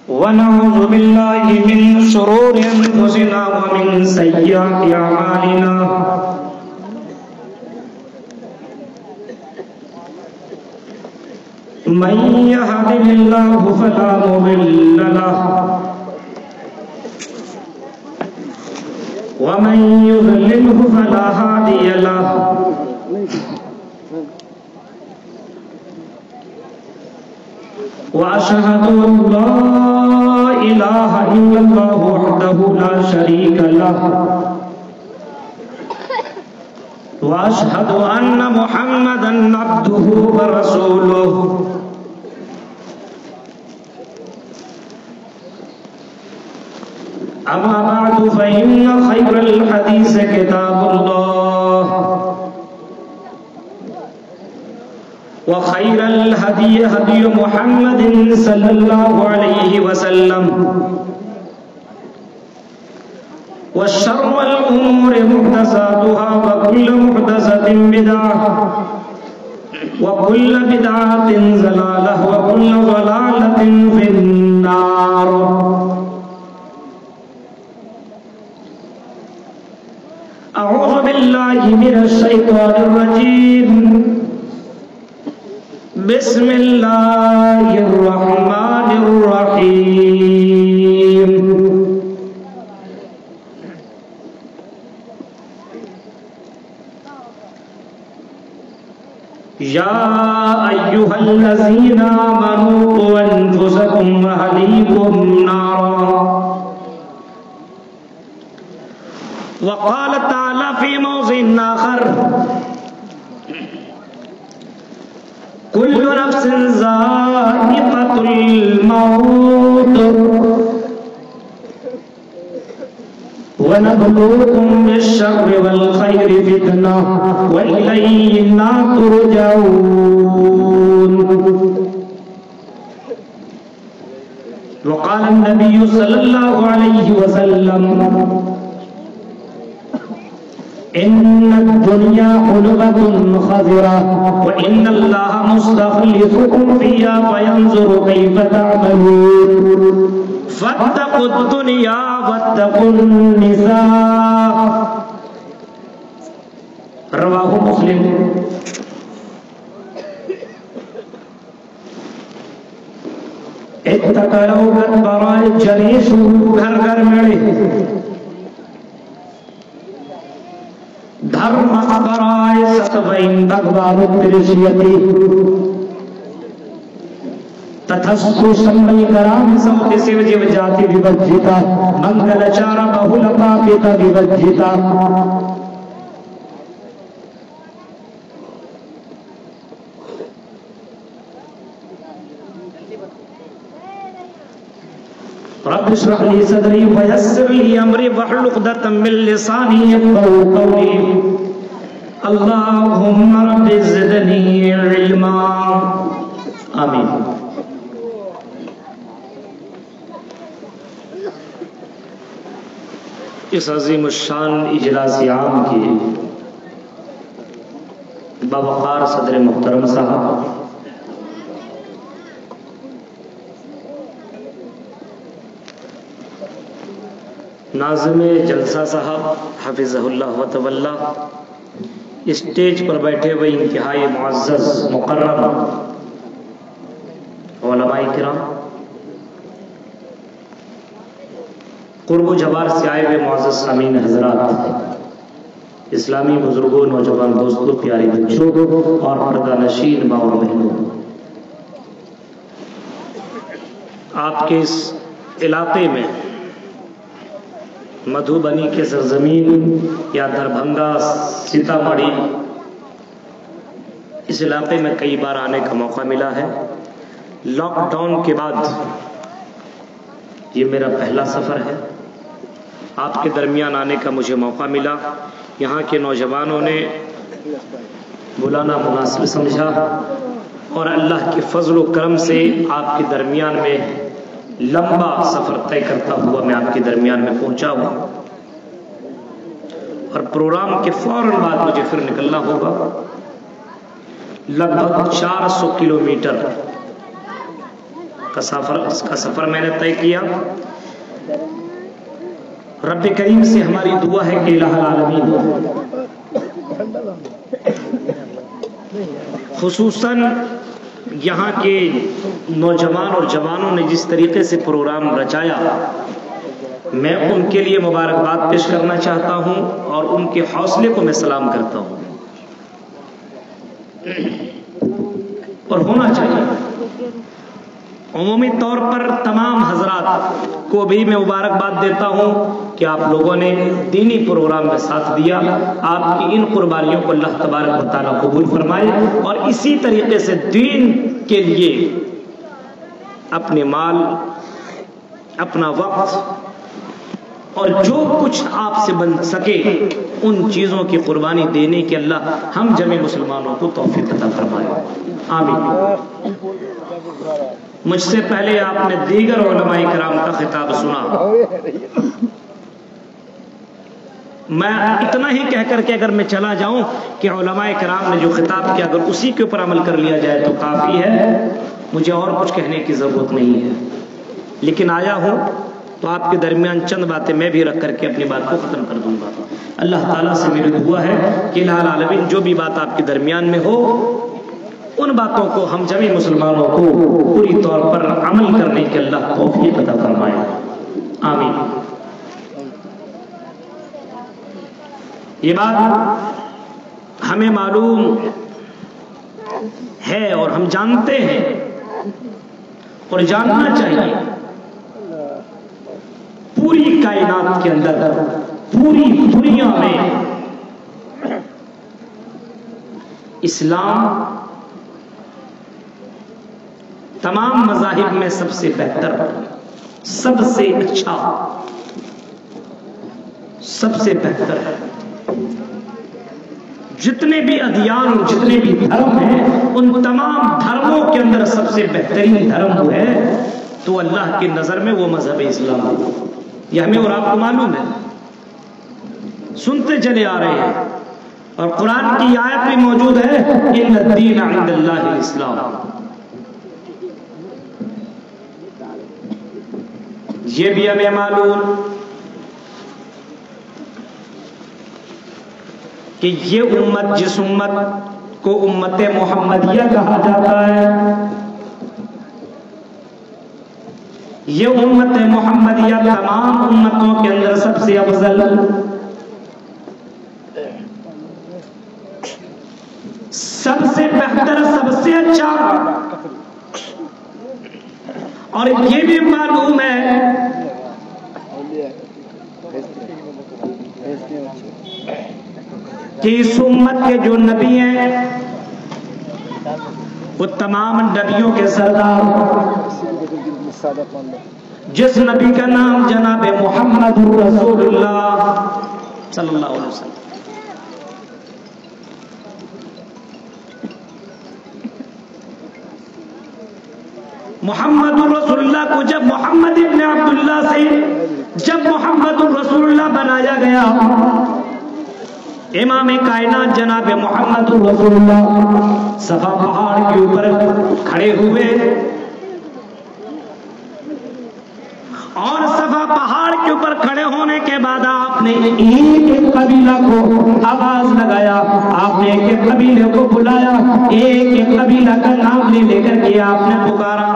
ونعوذ بالله من شرور أنفسنا ومن سيئات أعمالنا من يهده الله فلا مضل له ومن يضلله فلا هادي له وأشهد أن لا إله إلا الله وحده لا شريك له وأشهد أن محمدا عبده ورسوله أما بعد فإن خير الحديث كتاب الله وخير الهدي هدي محمد صلى الله عليه وسلم وشر الأمور محدثاتها وكل محدثة بدعة وكل بدعة ضلالة وكل ضلالة في النار. أعوذ بالله من الشيطان الرجيم. بسم الله الرحمن الرحيم. يا أيها الذين آمنوا قوا أنفسكم وأهليكم نارا. وقال تعالى في موضع آخر كل نفس ذائقة الموت ونبلوكم بالشر والخير فتنة وإلينا ترجعون. وقال النبي صلى الله عليه وسلم إن الدنيا حلوة خضرة وإن الله مستخلفكم فيها فينظر كيف تعملون فاتقوا الدنيا واتقوا النساء. رواه مسلم. اتقوا برائے جلیس گھر گھر مڑے دھرم برائے ستوین بھگوان ترشیتی تتھستو سمبئی کرام سمتی سیو جیو جاتی ویوجھتا منگل چارا بہول پاپیتا ویوجھتا. رب اشرح لي صدري ويسر لي امري واحلل عقدة من لساني يفقهوا قولي. اللهم رب زدني علما. آمین. اس عظیم الشان اجلاس عام کی باوقار صدر محترم صاحب، ناظم جلسہ صاحب حفظہ اللہ و تولا، اسٹیج پر بیٹھے ہوئے انتہائی معزز مکرم علماء کرام، قرب و جوار سے آئے ہوئے معزز سامعین حضرات، اسلامی بزرگوں، نوجوان دوستوں، پیارے بچوں اور پردہ نشین ماں اور بہنوں، آپ کے اس علاقے میں مدھوبنی کے سرزمین یا دربھنگا سیتامڑھی، اس علاقے میں کئی بار آنے کا موقع ملا ہے. لاک ڈاؤن کے بعد یہ میرا پہلا سفر ہے. آپ کے درمیان آنے کا مجھے موقع ملا. یہاں کے نوجوانوں نے بلانا مناسب سمجھا اور اللہ کے فضل و کرم سے آپ کے درمیان میں لمبا سفر طے کرتا ہوا میں آپ کے درمیان میں پہنچا ہوں، اور پروگرام کے فوراً بعد مجھے پھر نکلنا ہوگا. لگ بھگ 400 کلومیٹر کا سفر میں نے طے کیا۔ رب کریم سے ہماری دعا ہے کہ الہ العالمین خصوصاً یہاں کے نوجوان اور جوانوں نے جس طریقے سے پروگرام رچایا، میں ان کے لیے مبارکباد پیش کرنا چاہتا ہوں اور ان کے حوصلے کو میں سلام کرتا ہوں۔ اور ہونا چاہیے، عمومی طور پر تمام حضرات کو بھی میں مبارکباد دیتا ہوں کہ آپ لوگوں نے دینی پروگرام میں ساتھ دیا۔ آپ کی ان قربانیوں کو اللہ تبارک و تعالیٰ قبول فرمائے اور اسی طریقے سے دین کے لیے اپنے مال، اپنا وقت اور جو کچھ آپ سے بن سکے ان چیزوں کی قربانی دینے کے اللہ ہم جميع مسلمانوں کو توفیق عطا فرمائے، آمین۔ مجھ سے پہلے آپ نے دیگر علماء کرام کا خطاب سنا، میں اتنا ہی کہہ کر کے اگر میں چلا جاؤں کہ علماء کرام نے جو خطاب کیا اگر اسی کے اوپر عمل کر لیا جائے تو کافی ہے، مجھے اور کچھ کہنے کی ضرورت نہیں ہے۔ لیکن آیا ہوں تو آپ کے درمیان چند باتیں میں بھی رکھ کر کے اپنی بات کو ختم کر دوں گا۔ اللہ تعالیٰ سے میری دعا ہے کہ الہ العالمین جو بھی بات آپ کے درمیان میں ہو ان باتوں کو ہم جميع مسلمانوں کو پوری طور پر عمل کرنے کے اللہ توفیق عطا فرمائے، آمین۔ یہ بات ہمیں معلوم ہے اور ہم جانتے ہیں اور جاننا چاہیے، پوری کائنات کے اندر، پوری دنیا میں اسلام تمام مذاہب میں سب سے بہتر، سب سے اچھا، سب سے بہتر ہے۔ جتنے بھی ادیان اور جتنے بھی دھرم ہیں ان تمام دھرموں کے اندر سب سے بہترین دھرم وہ ہے تو اللہ کی نظر میں وہ مذہب اسلام ہے۔ یہ ہمیں اور آپ کو معلوم ہے، سنتے چلے آ رہے ہیں، اور قرآن کی آیت بھی موجود ہے ان الدین عند اللہ الاسلام۔ یہ بھی ہمیں معلوم کہ یہ امت، جس امت کو امت محمدیہ کہا جاتا ہے، یہ امت محمدیہ تمام امتوں کے اندر سب سے افضل، سب سے بہتر، سب سے اچھا، اور یہ بھی معلوم ہے کہ اس امت کے جو نبی ہیں وہ تمام نبیوں کے سردار، جس نبی کا نام جناب محمد رسول اللہ صلی اللہ علیہ وسلم، محمد رسول اللہ کو جب محمد ابن عبداللہ سے جب محمد رسول اللہ بنایا گیا، امام کائنات جناب محمد رسول اللہ صفا پہاڑ کے اوپر کھڑے ہوئے اور صفا پہاڑ کے اوپر کھڑے ہونے کے بعد آپ نے ایک قبیلہ کو آواز لگایا، آپ نے ایک قبیلے کو بلایا، ایک قبیلہ کا نام لے کر کے آپ نے پکارا۔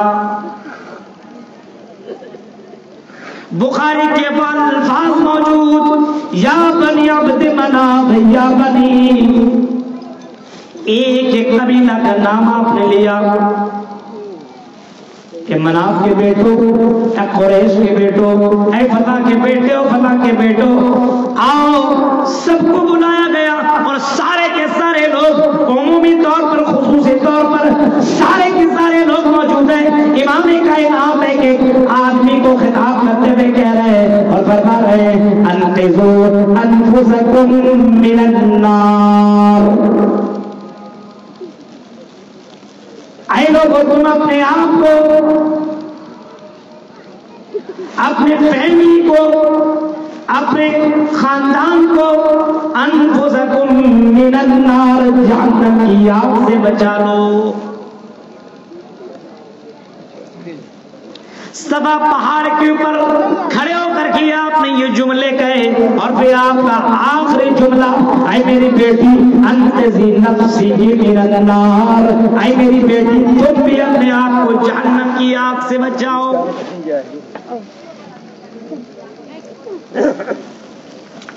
بخاری کے بعد الفاظ موجود، یا بنی عبد مناف، یا بنی، ایک ایک قبیلہ کا نام آپ نے لیا کہ مناف کے بیٹو، اے قریش کے بیٹو، اے فتح کے بیٹے، فتح کے بیٹو، آؤ، سب کو بلایا گیا اور سارے کے سارے لوگ، عمومی طور پر خصوصی طور پر سارے کے سارے لوگ موجود ہیں۔ امام کائنات ایک ایک آدمی کو خطاب کرتے ہوئے کہہ رہے ہیں اور فرما رہے ہیں، انقذوا انفسکم من النار، اے لوگوں تم اپنے آپ کو، اپنے فیملی کو، اپنے خاندان کو، انفسکم من النار، جہنم کی آگ سے بچا لو۔ صفا پہاڑ کے اوپر کھڑے ہو کر کے آپ نے یہ جملے کہے اور پھر آپ کا آخری جملہ اے میری بیٹی انتظی نفسی من النار، اے میری بیٹی تم بھی اپنے آپ کو جہنم کی آگ سے بچاؤ۔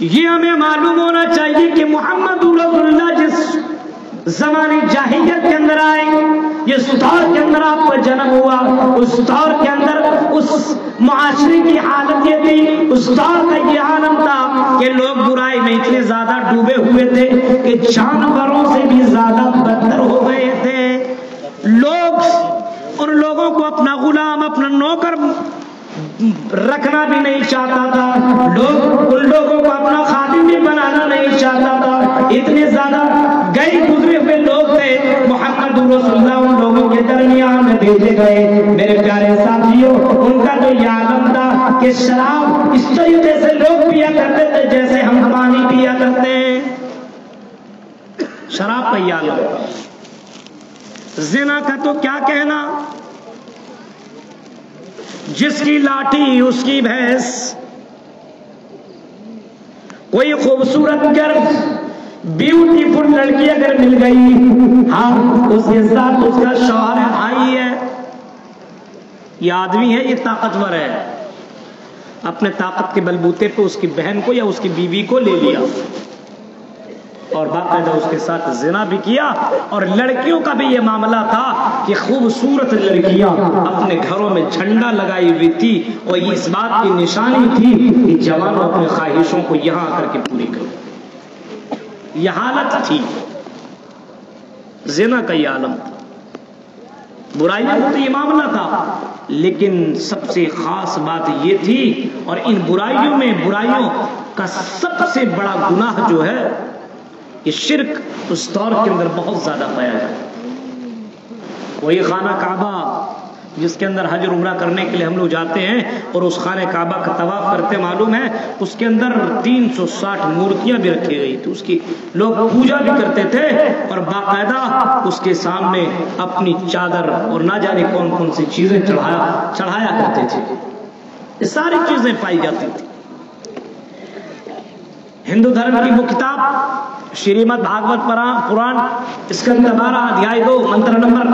یہ ہمیں معلوم ہونا چاہیے کہ محمد رسول اللہ جس زمانے جاہلیت کے اندر آئے، جس دور کے اندر آپ کا جنم ہوا، اس دور کے اندر اس معاشرے کی حالت یہ تھی، اس دور کا یہ عالم تھا کہ لوگ برائی میں اتنے زیادہ ڈوبے ہوئے تھے کہ جانوروں سے بھی زیادہ بدتر ہو گئے تھے۔ لوگ ان لوگوں کو اپنا غلام، اپنا نوکر رکھنا بھی نہیں چاہتا تھا، لوگ ان لوگوں کو اپنا خادم بھی بنانا نہیں چاہتا تھا، اتنے زیادہ گئے گزرے ہوئے لوگ تھے۔ محمد رسول اللہ ان لوگوں کے درمیان میں بھیجے گئے۔ میرے پیارے ساتھیوں، ان کا تو یہ عالم تھا کہ شراب اس طریقے سے لوگ پیا کرتے تھے جیسے ہم پانی پیا کرتے ہیں، شراب کا یہ عالم۔ زنا کا تو کیا کہنا، جس کی لاٹھی اس کی بھینس۔ کوئی خوبصورت گرل بیوٹیفل لڑکی اگر مل گئی، ہاں اس کے ساتھ اس کا شوہر ہے، بھائی ہے، یہ آدمی ہے، یہ طاقتور ہے، اپنے طاقت کے بلبوتے پہ اس کی بہن کو یا اس کی بیوی کو لے لیا اور باقاعدہ اس کے ساتھ زنا بھی کیا۔ اور لڑکیوں کا بھی یہ معاملہ تھا کہ خوبصورت لڑکیاں اپنے گھروں میں جھنڈا لگائی ہوئی تھی اور یہ اس بات کی نشانی تھی کہ جوانوں اپنے خواہشوں کو یہاں آ کر کے پوری کرو۔ یہ حالت تھی، زنا کا یہ عالم تھا، برائیوں کا تو یہ معاملہ تھا، لیکن سب سے خاص بات یہ تھی، اور ان برائیوں میں برائیوں کا سب سے بڑا گناہ جو ہے یہ شرک اس دور کے اندر بہت زیادہ پایا جاتا۔ وہی خانہ کعبہ جس کے اندر حج عمرہ کرنے کے لیے ہم لوگ جاتے ہیں اور اس خانہ کعبہ کا طواف کرتے، معلوم ہے اس کے اندر 360 مورتیاں بھی رکھی گئی تھی، اس کی لوگ پوجا بھی کرتے تھے اور باقاعدہ اس کے سامنے اپنی چادر اور نہ جانے کون کون سی چیزیں چڑھایا کرتے تھے۔ یہ ساری چیزیں پائی جاتی تھی۔ ہندو دھرم کی وہ کتاب شریمد بھاگوت پران، اس کے اندر 12 ادھیائے 2 منتر نمبر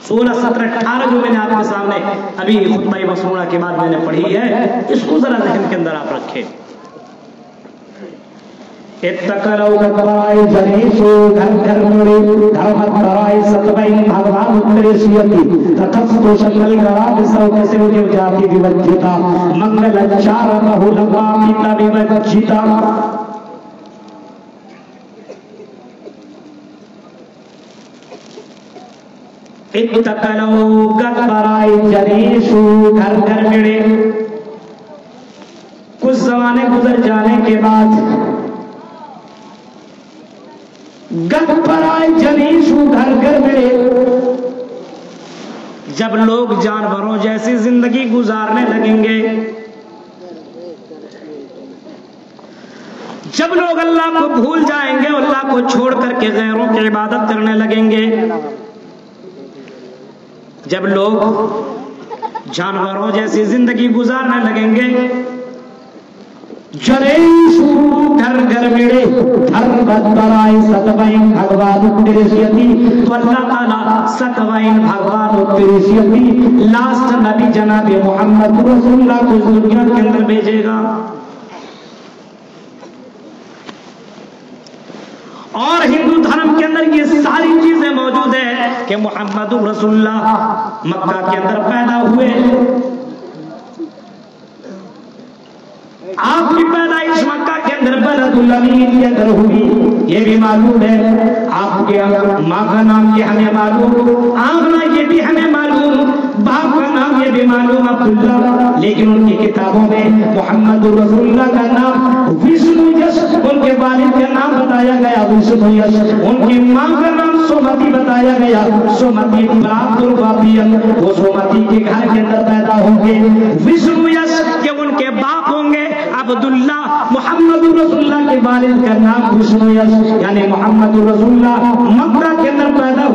16 17 18 جو میں نے آپ کے سامنے ابھی خطبہ مسنونہ کے بعد میں نے پڑھی ہے، اس کو ذرا ذہن کے اندر آپ رکھیں۔ اتقلو گترائی جنیسو گھر گھر مڑی دھرمت برائی ستبائی بھگوان اتریسیتی تتفتو شکل گراب سو کیسے انہیں جاتی بیوجھتا منگل اچھار مہو لگا پیتا بیوجھتا۔ اتقلو گترائی جنیسو گھر گھر مڑی، کچھ زمانے گزر جانے کے بعد گت پر آئے جنیسو گھر گھر ملے، جب لوگ جانوروں جیسی زندگی گزارنے لگیں گے، جب لوگ اللہ کو بھول جائیں گے، اللہ کو چھوڑ کر کے غیروں کی عبادت کرنے لگیں گے، جب لوگ جانوروں جیسی زندگی گزارنے لگیں گے، جنیسو گھر گھر مڑے دھرمت برائی ستوائن بھگوان اتریسیتی، تو اللہ تعالیٰ ستوائن بھگوان اتریسیتی لاسٹ نبی جناب محمد رسول اللہ کو اس دنیا کے اندر بھیجے گا۔ اور ہندو دھرم کے اندر یہ ساری چیزیں موجود ہیں کہ محمد رسول اللہ مکہ کے اندر پیدا ہوئے، آپ کی پیدائش مکہ کے اندر بلد الامین کے اندر ہوئی، یہ بھی معلوم ہے۔ آپ کے ماں کا نام یہ ہمیں معلوم، آمنہ یہ بھی ہمیں معلوم، باپ کا نام یہ بھی معلوم عبداللہ، لیکن ان کی کتابوں میں محمد رسول اللہ کا نام وشنو یش، ان کے والد کا نام بتایا گیا وشنو یش، ان کی ماں کا نام سومتی بتایا گیا، سومتی پراپت الواپین، وہ سومتی کے گھر کے اندر پیدا ہوں گے۔ وشنو یش کہ ان کے باپ ہوں گے عبداللہ، محمد رسول اللہ کے والد کا نام وشنو یش، یعنی محمد رسول اللہ مکہ کے اندر پیدا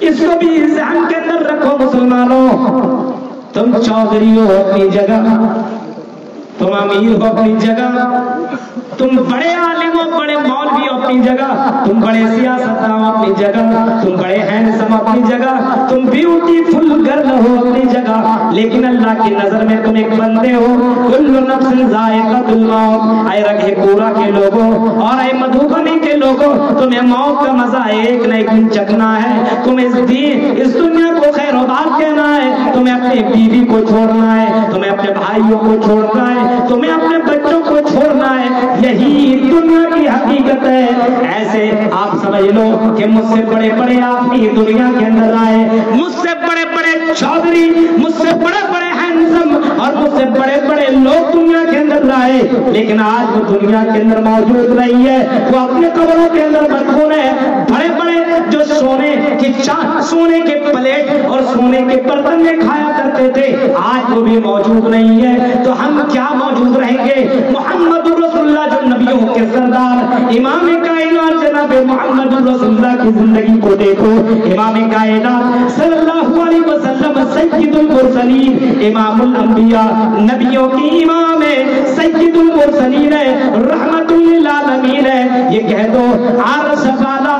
اس کو بھی ذہن کے اندر رکھو مسلمانوں، تم چودھری ہو اپنی جگہ، تم امیر ہو اپنی جگہ، تم بڑے عالم ہو، بڑے مولوی ہو اپنی جگہ، تم بڑے سیاستدان ہو اپنی جگہ، تم بڑے ہینڈسم اپنی جگہ، تم بیوٹیفل گرل ہو اپنی جگہ، لیکن اللہ کی نظر میں تم ایک بندے ہو۔ کل نفس ذائقۃ الموت، اے رگے پورا کے لوگوں اور اے مدھوبنی کے لوگوں، تمہیں موت کا مزہ ایک نہ ایک دن چکھنا ہے، تمہیں اس دنیا کو خیر و باد کہنا ہے، تمہیں اپنی بیوی کو چھوڑنا ہے، تمہیں اپنے بھائیوں کو چھوڑنا ہے، تمہیں اپنے بچوں کو چھوڑنا ہے، یہی دنیا کی حقیقت ہے۔ ایسے آپ سمجھ لو کہ مجھ سے بڑے بڑے آدمی دنیا کے اندر آئے، مجھ سے بڑے بڑے چودھری، مجھ سے بڑے بڑے ہینڈسم اور مجھ سے بڑے بڑے لوگ دنیا کے اندر آئے، لیکن آج وہ دنیا کے اندر موجود نہیں ہے، وہ اپنے قبروں کے اندر مدفون ہے۔ بڑے بڑے جو سونے کے پلیٹ اور سونے کے برتن میں کھایا کرتے تھے، آج وہ بھی موجود نہیں ہے، تو ہم کیا موجود رہیں گے؟ محمد رسول اللہ جو نبیوں کے سردار، امام کائنات جناب محمد رسول اللہ کی زندگی کو دیکھو، امام کائنات صلی اللہ علیہ وسلم سید المرسلین، امام الانبیاء، نبیوں کی امام ہے، سید المرسلین ہے، رحمت للعالمین ہے۔ یہ کہہ دو عرش والا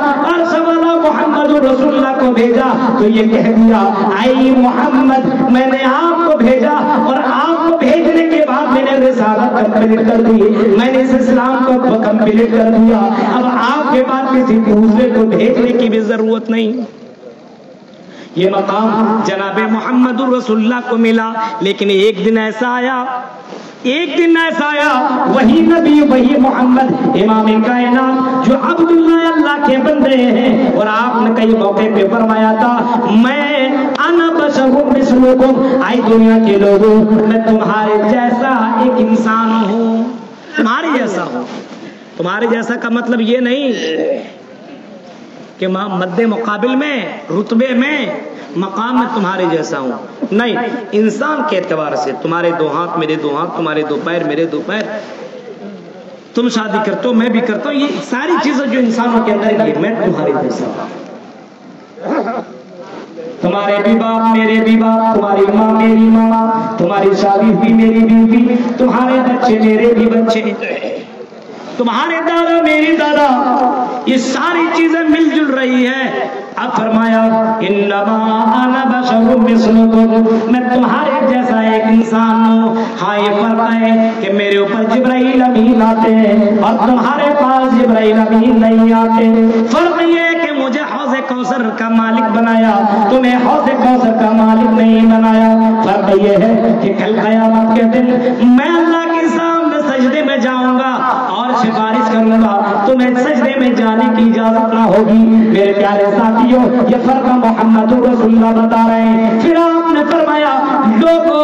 محمد رسول اللہ کو بھیجا تو یہ کہہ دیا اے محمد میں نے آپ کو بھیجا، اور آپ کو بھیجنے کے بعد میں نے رسالت کمپلیٹ کر دی، میں نے اس اسلام کو کمپلیٹ کر دیا، اب آپ کے بعد کسی دوسرے کو بھیجنے کی بھی ضرورت نہیں۔ یہ مقام جناب محمد رسول اللہ کو ملا، لیکن ایک دن ایسا آیا وہی نبی وہی محمد امام کائنات جو عبداللہ اللہ کے بندے ہیں، اور آپ نے کئی موقع پہ فرمایا تھا میں انا بشر مثلکم، اے دنیا کے لوگوں میں تمہارے جیسا ایک انسان ہوں، تمہارے جیسا ہوں۔ تمہارے جیسا کا مطلب یہ نہیں کہ مد مقابل میں، رتبے میں، مقام میں تمہارے جیسا ہوں، نہیں، انسان کے اعتبار سے تمہارے دو ہاتھ میرے دو ہاتھ، تمہارے دو پیر میرے دو پیر، تم شادی کرتے ہو میں بھی کرتا ہوں، یہ ساری چیزیں جو انسانوں کے اندر ہے میں تمہارے جیسا ہوں۔ تمہارے بھی باپ میرے بھی باپ، تمہاری ماں میری ماں، تمہاری شادی بھی میری بیوی، تمہارے بچے میرے بھی بچے، تمہارے دادا میری دادا، یہ ساری چیزیں مل جل رہی ہے۔ اب فرمایا انما انا بشر مثلکم، میں تمہارے جیسا ایک انسان ہوں، ہاں یہ فرق ہے کہ میرے اوپر جبرائیل امین آتے ہیں اور تمہارے پاس جبرائیل امین نہیں آتے۔ فرق یہ ہے کہ مجھے حوض کوثر کا مالک بنایا، تمہیں حوض کوثر کا مالک نہیں بنایا۔ فرق یہ ہے کہ کل قیامت کے دن میں اللہ کے سامنے سجدے میں جاؤں گا اور سفارش کروں گا، تمہیں سجدے میں جانے کی اجازت نہ ہوگی۔ میرے پیارے ساتھیوں، یہ فرق محمد رسول اللہ بتا رہے ہیں۔ پھر آپ نے فرمایا لوگوں،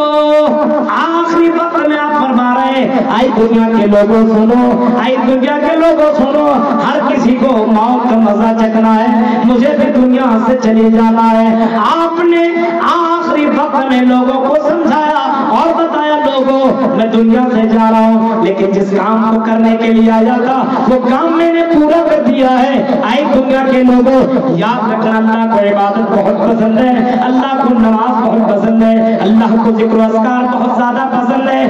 آخری وقت میں آپ فرما رہے ہیں آئی دنیا کے لوگوں سنو، آئی دنیا کے لوگوں سنو، ہر کسی کو موت کا مزہ چکھنا ہے، مجھے بھی دنیا سے چلے جانا ہے۔ آپ نے آخری وقت میں لوگوں کو سمجھایا اور بتایا لوگوں میں دنیا سے جا رہا ہوں، لیکن جس کام کو کرنے کے لیے آیا تھا وہ کام میں نے پورا کر دیا ہے۔ آئی دنیا کے لوگوں، یاد رکھنا اللہ کو عبادت بہت پسند ہے، اللہ کو نماز بہت پسند ہے، اللہ کو ذکر و اذکار بہت زیادہ پسند ہے۔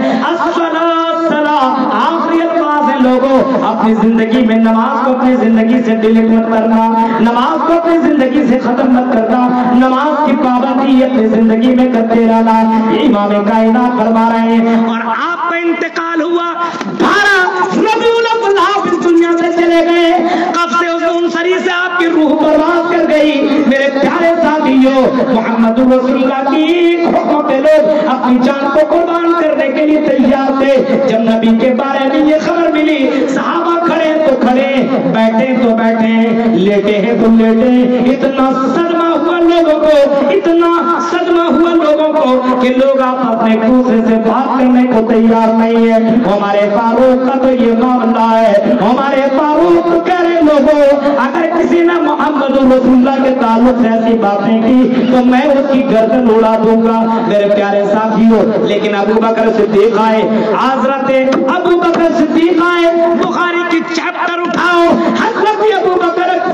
آخری الفاظ ہیں لوگوں، اپنی زندگی میں نماز کو اپنی زندگی سے ڈیلیٹ مت کرنا، نماز کو اپنی زندگی سے ختم مت کرنا، نماز کی پابندی اپنی زندگی میں کرتے رہنا۔ امام کائنات فرما رہے ہیں اور آپ کا انتقال ہوا 12 ربیع الاول، آپ اس دنیا سے چلے گئے، قبض انصری سے آپ کی روح پرواز کر گئی۔ میرے پیارے ساتھیوں، محمد رسول اللہ کی حکم پہ لوگ اپنی جان کو قربان کرنے کے لیے تیار تھے۔ جب نبی کے بارے میں یہ خبر ملی، صحابہ کھڑے تو کھڑے، بیٹھے تو بیٹھے، لیٹے ہیں تو لیٹے، اتنا صدمہ ہوا لوگوں کو، اتنا صدمہ ہوا لوگوں کو کہ لوگ آپ اپنے دوسرے سے بات کرنے کو تیار نہیں ہے۔ ہمارے فاروق کا تو یہ معاملہ ہے، ہمارے فاروق کہہ رہے لوگوں اگر کسی نے محمد رسول اللہ کے تعلق سے ایسی باتیں کی تو میں اس کی گردن اڑا دوں گا۔ میرے پیارے ساتھیوں، لیکن ابو بکر صدیق آئے، حضرت ابو بکر صدیق آئے، بخاری کی چیپٹر اٹھاؤ، حضرت ابو بکر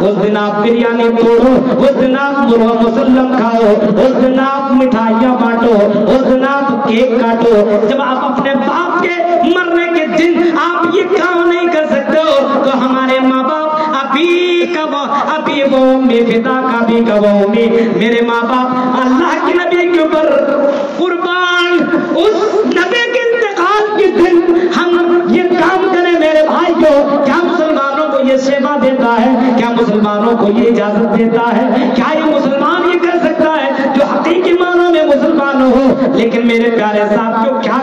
اس دن آپ بریانی توڑو، اس دن آپ مرغ مسلم کھاؤ، اس دن آپ مٹھائیاں بانٹو، اس دن آپ کیک کاٹو۔ جب آپ اپنے باپ کے مرنے کے دن آپ یہ کام نہیں کر سکتے ہو تو ہمارے ماں باپ ابھی وہ امی فدا کا بھی گواہی، میرے ماں باپ اللہ کے نبی کے اوپر قربان، اس نبی کے انتقال کے دن ہم یہ کام کریں میرے بھائی کو، کیا مسلمانوں کو یہ سیوا دیتا ہے؟ کیا مسلمانوں کو یہ اجازت دیتا ہے؟ کیا یہ مسلمان یہ کر سکتا ہے جو حقیقی معنوں میں مسلمان ہو؟ لیکن میرے پیارے ساتھیوں کیا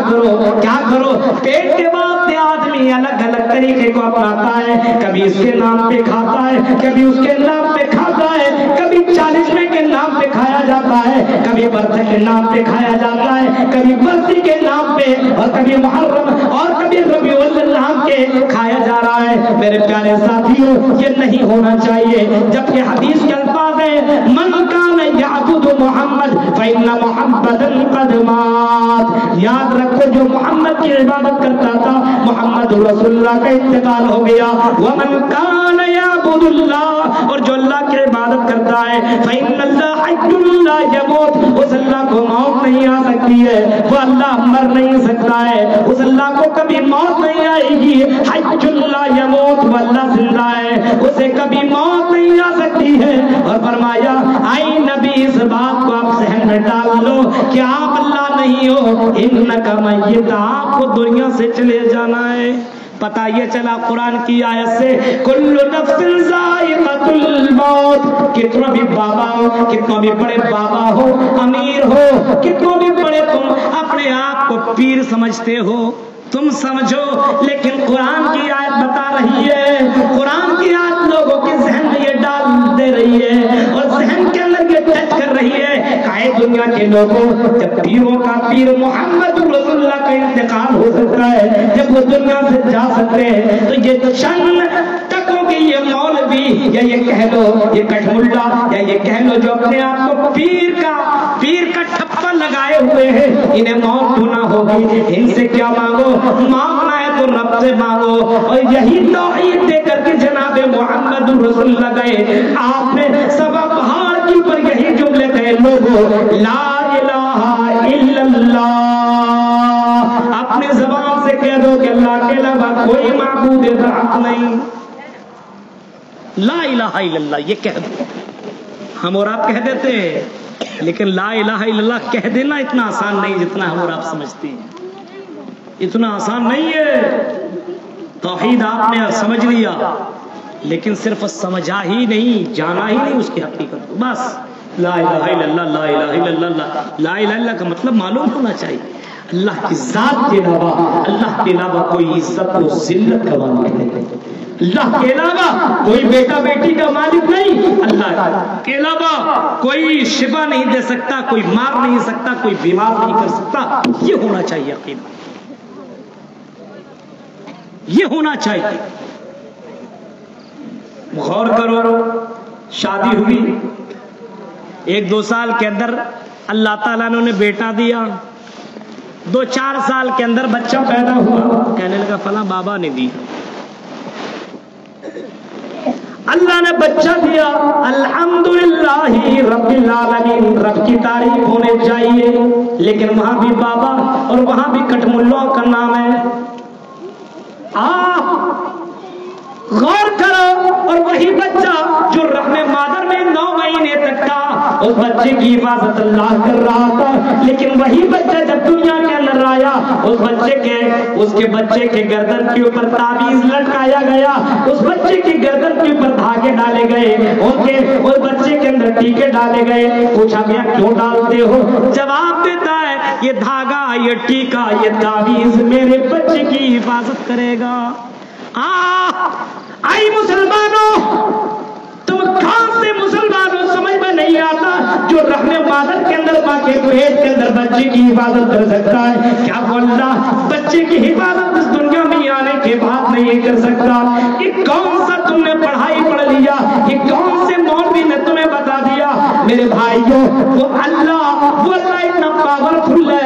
کرو، پیٹ کے بعد سے آدمی الگ الگ طریقے کو اپناتا ہے، کبھی اس کے نام پہ کھاتا ہے، کبھی اس کے نام پہ کھاتا ہے، کبھی 40ویں کے نام پہ کھایا جاتا ہے، کبھی برتھ کے نام پہ کھایا جاتا ہے، کبھی برسی کے نام پہ، اور کبھی محرم اور کبھی ربیع الاول نام کے کھایا جا رہا ہے۔ میرے پیارے ساتھیوں یہ نہیں ہونا چاہیے، جبکہ حدیث کے الفاظ ہیں من کان یعبد محمد فإن محمدا قد مات، یاد رکھو جو محمد کی عبادت کرتا تھا محمد رسول اللہ کا انتقال ہو گیا۔ ومن کان یعبد اللہ، اور جو اللہ کی عبادت کرتا ہے فإن اللہ حی لا یموت، اس اللہ کو موت نہیں آ سکتی ہے، وہ اللہ مر نہیں سکتا ہے، اس اللہ کو کبھی موت نہیں آئے گی، حی لا یموت، وہ اللہ زندہ ہے، اسے کبھی موت نہیں آ سکتی ہے۔ اور فرمایا آئی نبی اس بات کو آپ ذہن میں ڈال لو کہ آپ اللہ نہیں ہو، انکا میت، آپ کو دنیا سے چلے جانا ہے۔ پتہ یہ چلا قرآن کی آیت سے کل نفس ذائقۃ الموت، کتنا بھی بابا ہو، کتنا بھی بڑے بابا ہو، امیر ہو، کتنا بھی بڑے تم اپنے آپ کو پیر سمجھتے ہو، تم سمجھو، لیکن قرآن کی آیت بتا رہی ہے، قرآن کی آیت لوگوں کے ذہن میں یہ ڈال دے رہی ہے اور ذہن کے اندر یہ ٹچ کر رہی ہے کہ دنیا کے لوگوں جب پیروں کا پیر محمد رسول اللہ کا انتقال ہو سکتا ہے، جب وہ دنیا سے جا سکتے ہیں، تو یہ چند تکوں کے یہ مولوی یا یہ کہہ لو یہ کٹ ملا یا یہ کہہ لو جو اپنے آپ کو پیر کا ٹھپا لگائے ہوئے ہیں، انہیں موت تو نہ ہوگی، ان سے کیا مانگو؟ مانگنا ہے تو رب سے مانگو۔ اور یہی توحید دے کر کے جناب محمد رسول اللہ گئے، آپ نے سبا پہاڑ کے اوپر یہی جملے کہے لوگوں لا الہ الا اللہ، اپنے زبان سے کہہ دو کہ اللہ کے علاوہ کوئی معبود حق نہیں، لا الہ الا اللہ یہ کہہ دو۔ ہم اور آپ کہہ دیتے ہیں، لیکن لا الہ الا اللہ کہہ دینا اتنا آسان نہیں جتنا ہم اور آپ سمجھتے ہیں، اتنا آسان نہیں ہے۔ توحید آپ نے سمجھ لیا، لیکن صرف سمجھا ہی نہیں، جانا ہی نہیں اس کی حقیقت کو، بس لا الہ الا اللہ، لا الہ الا اللہ، لا الہ الا اللہ کا مطلب معلوم ہونا چاہیے، اللہ کی ذات کے علاوہ، اللہ کے علاوہ کوئی عزت و ذلت کا مالک نہیں، اللہ کے علاوہ کوئی بیٹا بیٹی کا مالک نہیں، اللہ کے علاوہ کوئی شفا نہیں دے سکتا، کوئی مار نہیں سکتا، کوئی بیمار نہیں کر سکتا، یہ ہونا چاہیے عقیدہ، یہ ہونا چاہیے۔ غور کرو، شادی ہوئی 1-2 سال کے اندر اللہ تعالیٰ نے بیٹا دیا، 2-4 سال کے اندر بچہ پیدا ہوا، کہنے لگا فلاں بابا نے دی، اللہ نے بچہ دیا، الحمدللہ رب العالمین، رب کی تعریف ہونے چاہیے، لیکن وہاں بھی بابا اور وہاں بھی کٹ ملوں کا نام ہے۔ غور کرو، اور وہی بچہ جو رحم مادر میں 9 مہینے تک تھا، اس بچے کی حفاظت اللہ کر رہا تھا، لیکن وہی بچہ جب دنیا کے اندر آیا، اس کے بچے کے گردن کے اوپر تعویذ لٹکایا گیا، اس بچے کی گردن کے اوپر دھاگے ڈالے گئے، اس بچے کے اندر ٹیکے ڈالے گئے۔ پوچھا گیا کیوں ڈالتے ہو؟ جواب دیتا ہے یہ دھاگا، یہ ٹیکا، یہ تعویذ میرے بچے کی حفاظت کرے گا۔ آئی مسلمانوں، تم کہاں سے مسلمانوں سمجھ میں نہیں آتا جو رحم مادر کے اندر، ماں کے پیٹ کے اندر بچے کی حفاظت کر سکتا ہے، کیا وہ اللہ بچے کی حفاظت اس دنیا میں آنے کے بعد نہیں کر سکتا؟ یہ کون سا تم نے پڑھائی پڑھ لیا، یہ کون سے مولوی نے تمہیں بتا دیا؟ میرے بھائیوں وہ اللہ اتنا پاورفل ہے،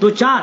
2-4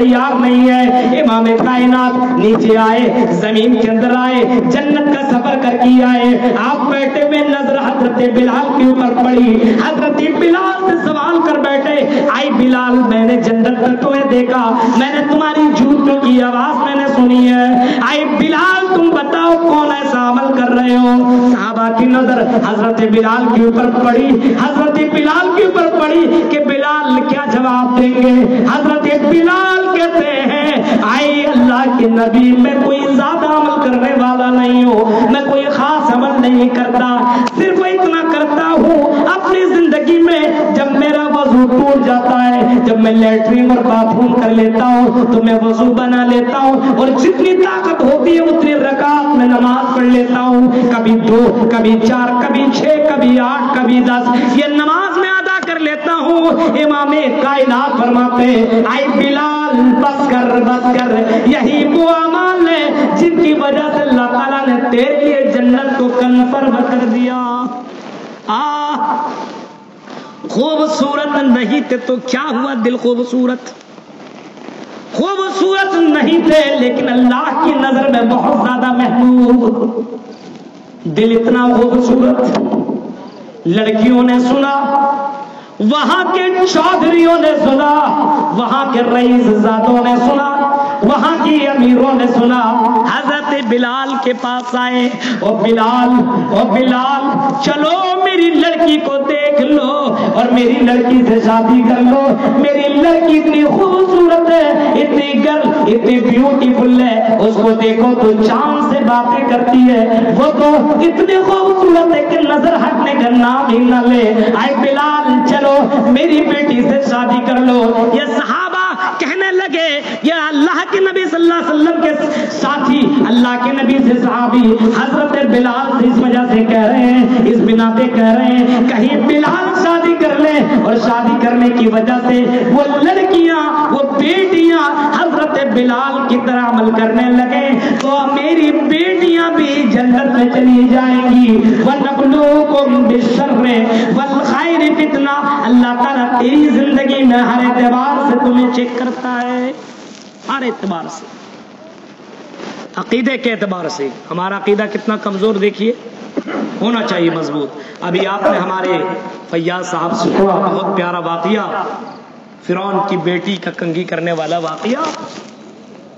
تیار نہیں ہے. امام کائنات نیچے آئے, زمین کے اندر آئے, جنت کا سفر کر کے آئے. آپ بیٹھے ہوئے نظر حضرت بلال کے اوپر پڑی. حضرت بلال سے سوال کر بیٹھے, آئی بلال میں نے جنت میں تمہیں دیکھا, میں نے تمہاری جوتوں کی آواز میں نے سنی ہے. آئی بلال تم بتاؤ کون ایسا عمل کر رہے ہو. صحابہ کی نظر حضرت بلال کے اوپر پڑی. حضرت بلال کے اوپر پڑی کہ بلال کیا جواب دیں گے. حضرت بلال کہتے ہیں آئی اللہ کے نبی میں کوئی زیادہ عمل کرنے والا نہیں ہوں, میں کوئی خاص عمل نہیں کرتا, صرف اتنا کرتا ہوں اپنی زندگی میں جب میرا وضو ٹوٹ جاتا ہے, جب میں لیٹرین اور باتھ روم کر لیتا ہوں تو میں وضو بنا لیتا ہوں اور جتنی طاقت ہوتی ہے اتنی رکعت میں نماز پڑھ لیتا ہوں, کبھی 2, کبھی 4, کبھی 6, کبھی 8, کبھی 10, یہ نماز میں ادا کر لیتا ہوں. امام کائنات فرماتے آئی بلال بس کر, یہی وہ اعمال ہے جن کی وجہ سے اللہ تعالیٰ نے تیرے لیے جنت کو کنفرم کر دیا. خوبصورت نہیں تھے تو کیا ہوا, دل خوبصورت نہیں تھے لیکن اللہ کی نظر میں بہت زیادہ محبوب. دل اتنا خوبصورت. لڑکیوں نے سنا, وہاں کے چودھریوں نے سنا, وہاں کے رئیس زادوں نے سنا, وہاں کی امیروں نے سنا. حضرت بلال کے پاس آئے, او بلال چلو میری لڑکی کو دیکھ لو اور میری لڑکی سے شادی کر لو. میری لڑکی اتنی خوبصورت ہے, اتنی بیوٹیفل ہے, اس کو دیکھو تو چاند سے باتیں کرتی ہے, وہ تو اتنی خوبصورت ہے کہ نظر ہٹنے کا نام ہی نہ لے. آئے بلال چلو میری بیٹی سے شادی کر لو. یہ صحابہ کہنے لگے, یہ اللہ کے نبی صلی اللہ علیہ وسلم کے ساتھی, اللہ کے نبی سے صحابی حضرت بلال سے اس وجہ سے کہہ رہے ہیں, اس بنا پہ کہہ رہے ہیں کہیں بلال شادی کر لے اور شادی کرنے کی وجہ سے وہ لڑکیاں, وہ بیٹیاں حضرت بلال کی طرح عمل کرنے لگے تو میری بیٹیاں بھی جنت میں چلی جائیں گی. وَنَبْلُوكُمْ بِالشَّرِّ وَالْخَيْرِ فِتْنَةً. اللہ تعالیٰ تیری زندگی میں ہر اعتبار سے تمہیں چیک کرتا ہے, ہر اعتبار سے, عقیدے کے اعتبار سے. ہمارا عقیدہ کتنا کمزور دیکھیے, ہونا چاہیے مضبوط. ابھی آپ نے ہمارے فیاض صاحب سے سنا بہت پیارا واقعہ, فرعون کی بیٹی کا کنگھی کرنے والا واقعہ.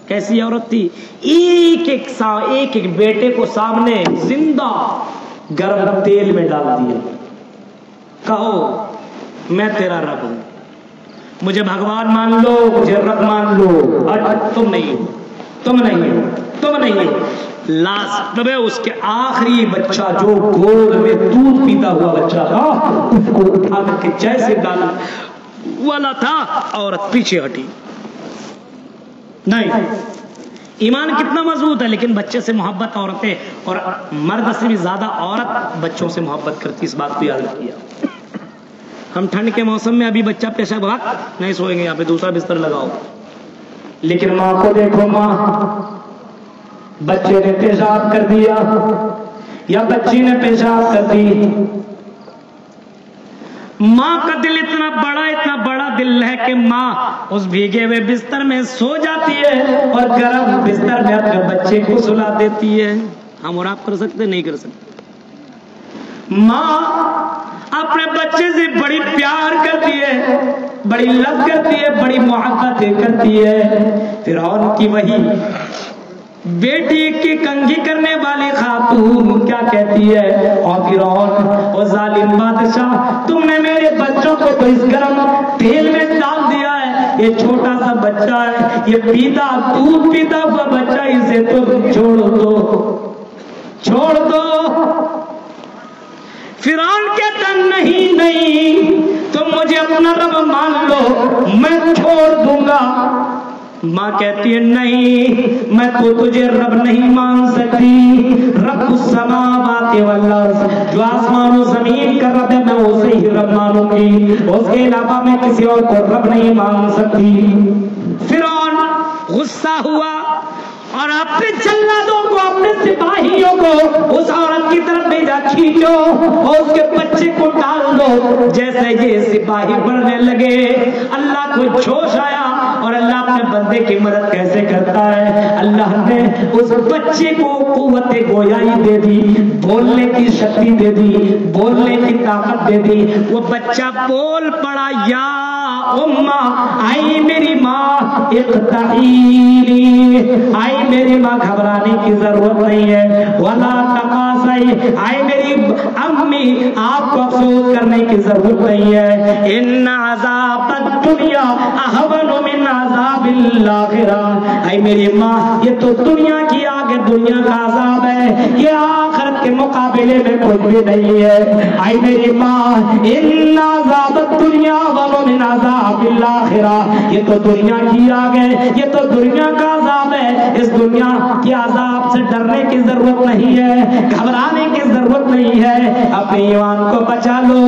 کیسی عورت تھی, ایک بیٹے کو سامنے زندہ گرم تیل میں ڈال دیا, کہو میں تیرا رب ہوں, مجھے بھگوان مان لو, مجھے رب مان لو, تم نہیں. لاسٹ میں اس کے آخری بچہ جو گود میں دودھ پیتا ہوا بچہ تھا اس کو اٹھا کر کے جیسے ڈالا والا تھا, عورت پیچھے ہٹی. نہیں, ایمان کتنا مضبوط ہے, لیکن بچے سے محبت عورتیں اور مرد سے بھی زیادہ عورت بچوں سے محبت کرتی, اس بات کو یاد رکھیے. ہم ٹھنڈ کے موسم میں ابھی بچہ پیشاب وقت نہیں سوئیں گے, یہاں پہ دوسرا بستر لگاؤ, لیکن ماں کو دیکھو, ماں بچے نے پیشاب کر دیا یا بچی نے پیشاب کر دی, ماں کا دل اتنا بڑا دل ہے کہ ماں اس بھیگے ہوئے بستر میں سو جاتی ہے اور گرم بستر میں اپنے بچے کو سلا دیتی ہے. ہم اور آپ کر سکتے نہیں کر سکتے. ماں اپنے بچے سے بڑی پیار کرتی ہے, بڑی لت کرتی ہے, بڑی محبت کرتی ہے. فرعون کی وہی بیٹی کی کنگھی کرنے والی خاتون کیا کہتی ہے, اور فرعون اور ظالم بادشاہ تم نے میرے بچوں کو تو اس گرم تیل میں ڈال دیا ہے, یہ چھوٹا سا بچہ ہے, یہ دودھ پیتا ہوا بچہ, اسے تو چھوڑ دو. فرعون کہتا نہیں تم مجھے اپنا رب مان لو, میں چھوڑ دوں گا. ماں کہتی ہے نہیں, میں تو تجھے رب نہیں مان سکتی. رب السماوات والارض, جو آسمان و زمین کا رب ہے میں اسے ہی رب مانوں گی, اس کے علاوہ میں کسی اور کو رب نہیں مان سکتی. فرعون غصہ ہوا اور اپنے جلادوں کو, اپنے سپاہیوں کو اس عورت کی طرف بھیجا, کھینچو اور اس کے بچے کو ڈال دو. جیسے یہ سپاہی بڑھنے لگے اللہ کو جوش آیا اور اللہ اپنے بندے بندے کی مدد کیسے کرتا ہے؟ اللہ نے اس بچے کو قوت گویائی دے دی، بولنے کی شکتی دے دی، بولنے کی طاقت دے دی. وہ بچہ بول پڑا یا اماں، آئی میری ماں اقتعیلی، آئی میری ماں گھبرانے کی ضرورت نہیں ہے، ولا تقاصی، آئی میری امی آپ کو افسوس کرنے کی ضرورت نہیں ہے. ان عذاب الدنیا اہون من عذاب الاخرہ، آئی میری ماں یہ تو دنیا کی آگ ہے، دنیا کا عذاب ہے، یہ آخرت کے مقابلے میں کچھ بھی نہیں ہے. آئی میری ماں ان عذاب الدنیا اہون من عذاب الاخرہ، یہ تو دنیا کی آگ ہے، یہ تو دنیا کا عذاب ہے، اس دنیا کے عذاب سے ڈرنے کی ضرورت نہیں ہے، گھبرانے کی ضرورت نہیں ہے. اپنے ایمان کو بچا لو،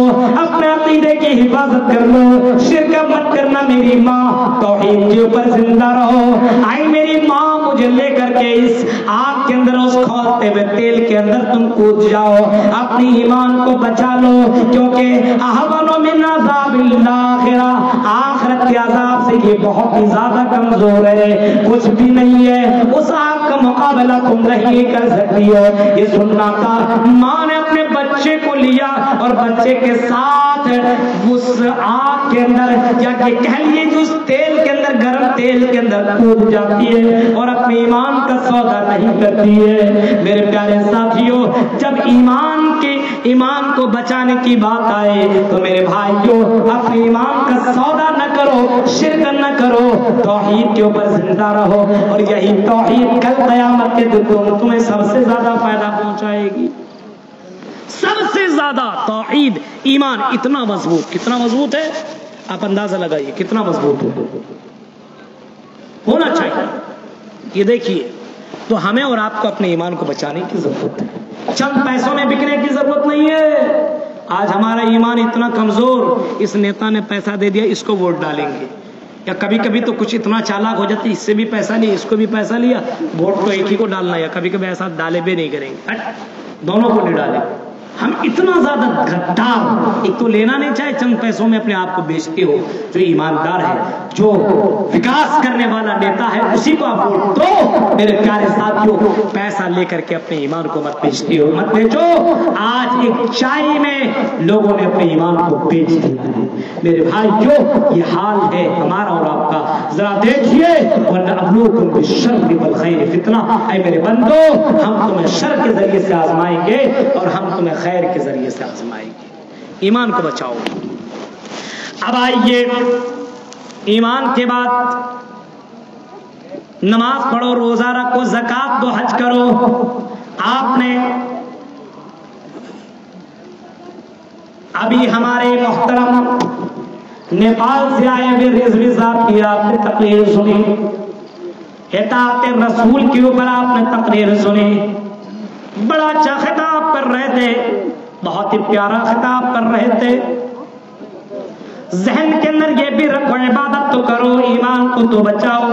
اپنے عقیدے کی حفاظت کر لو، شرک مت کرنا میری ماں، توحید کے اوپر زندہ رہو. آئی میری ماں مجھے لے کر کے اس آگ کے اندر، اس کھولتے ہوئے تیل کے اندر تم کود جاؤ، اپنی ایمان کو بچا لو، کیونکہ اہون من عذاب الاخرہ، آخرت کے عذاب سے یہ بہت ہی زیادہ کمزور ہے، کچھ بھی نہیں ہے، اس آگ کا مقابلہ تم نہیں کر سکتی ہو. یہ سننا تھا. ماں نے اپنے بچے کو لیا اور بچے کے ساتھ اس آگ کے اندر، یا کہ کہہ لیے جو اس تیل کے اندر، گرم تیل کے اندر کود جاتی ہے اور اپنے ایمان کا سودا نہیں کرتی ہے. میرے پیارے ساتھیوں، جب ایمان کو بچانے کی بات آئے تو میرے بھائیوں، اپنے ایمان کا سودا نہ کرو، شرک نہ کرو، توحید کے اوپر زندہ رہو، اور یہی توحید کل قیامت کے دن تمہیں سب سے زیادہ فائدہ پہنچائے گی. سب سے زیادہ توحید، ایمان اتنا مضبوط، کتنا مضبوط ہے آپ اندازہ لگائیے، کتنا مضبوط ہونا چاہیے. یہ دیکھیے، تو ہمیں اور آپ کو اپنے ایمان کو بچانے کی ضرورت ہے، چند پیسوں میں بکنے کی ضرورت نہیں ہے. آج ہمارا ایمان اتنا کمزور، اس نیتا نے پیسہ دے دیا، اس کو ووٹ ڈالیں گے، یا کبھی کبھی تو کچھ اتنا چالاک ہو جاتی، اس سے بھی پیسہ لیا، اس کو بھی پیسہ لیا، ووٹ تو ایک ہی کو ڈالنا، یا کبھی کبھی ایسا ڈالے بھی نہیں کریں گے، دونوں کو نہیں ڈالیں. ہم اتنا زیادہ غدار، ایک تو لینا نہیں چاہے، چند پیسوں میں اپنے آپ کو بیچتے ہو. جو ایماندار ہے، جو وکاس کرنے والا نیتا ہے، اسی کو آپ ووٹ دو. میرے پیارے ساتھیوں، پیسہ لے کر کے اپنے ایمان کو مت بیچتے ہو، مت بیچو. آج ایک چائے میں لوگوں نے اپنے ایمان کو بیچ دیا ہے. میرے بھائیوں، یہ حال ہے ہمارا اور آپ کا، ذرا دیکھیے. وَنَبْلُوكُمْ بِالشَّرِّ وَالْخَيْرِ فِتْنَةً، اے میرے بندو، ہم تمہیں شر کے ذریعے سے آزمائیں گے اور ہم تمہیں خیر کے ذریعے سے آزمائیں گے. ایمان کو بچاؤ. اب آئیے، ایمان کے بعد نماز پڑھو، روزہ رکھو، زکات دو، حج کرو. آپ نے ابھی ہمارے محترم نیپال سے آئے ہوئے رضوی صاحب کی آپ نے تقریر سنی، اطاعت رسول کے اوپر آپ نے تقریر سنی. بڑا اچھا خطاب کر رہے تھے، بہت ہی پیارا خطاب کر رہے تھے. ذہن کے اندر یہ بھی رکھو، عبادت تو کرو، ایمان کو تو بچاؤ،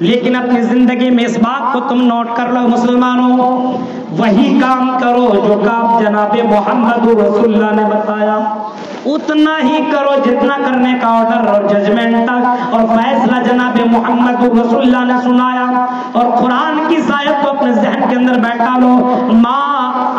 لیکن اپنی زندگی میں اس بات کو تم نوٹ کر لو مسلمانوں، وہی کام کرو جو کام جناب محمد رسول اللہ نے بتایا، اتنا ہی کرو جتنا کرنے کا آرڈر اور ججمنٹ اور فیصلہ جناب محمد رسول اللہ نے سنایا. اور قرآن کی آیت کو اپنے ذہن کے اندر بیٹھا لو. ما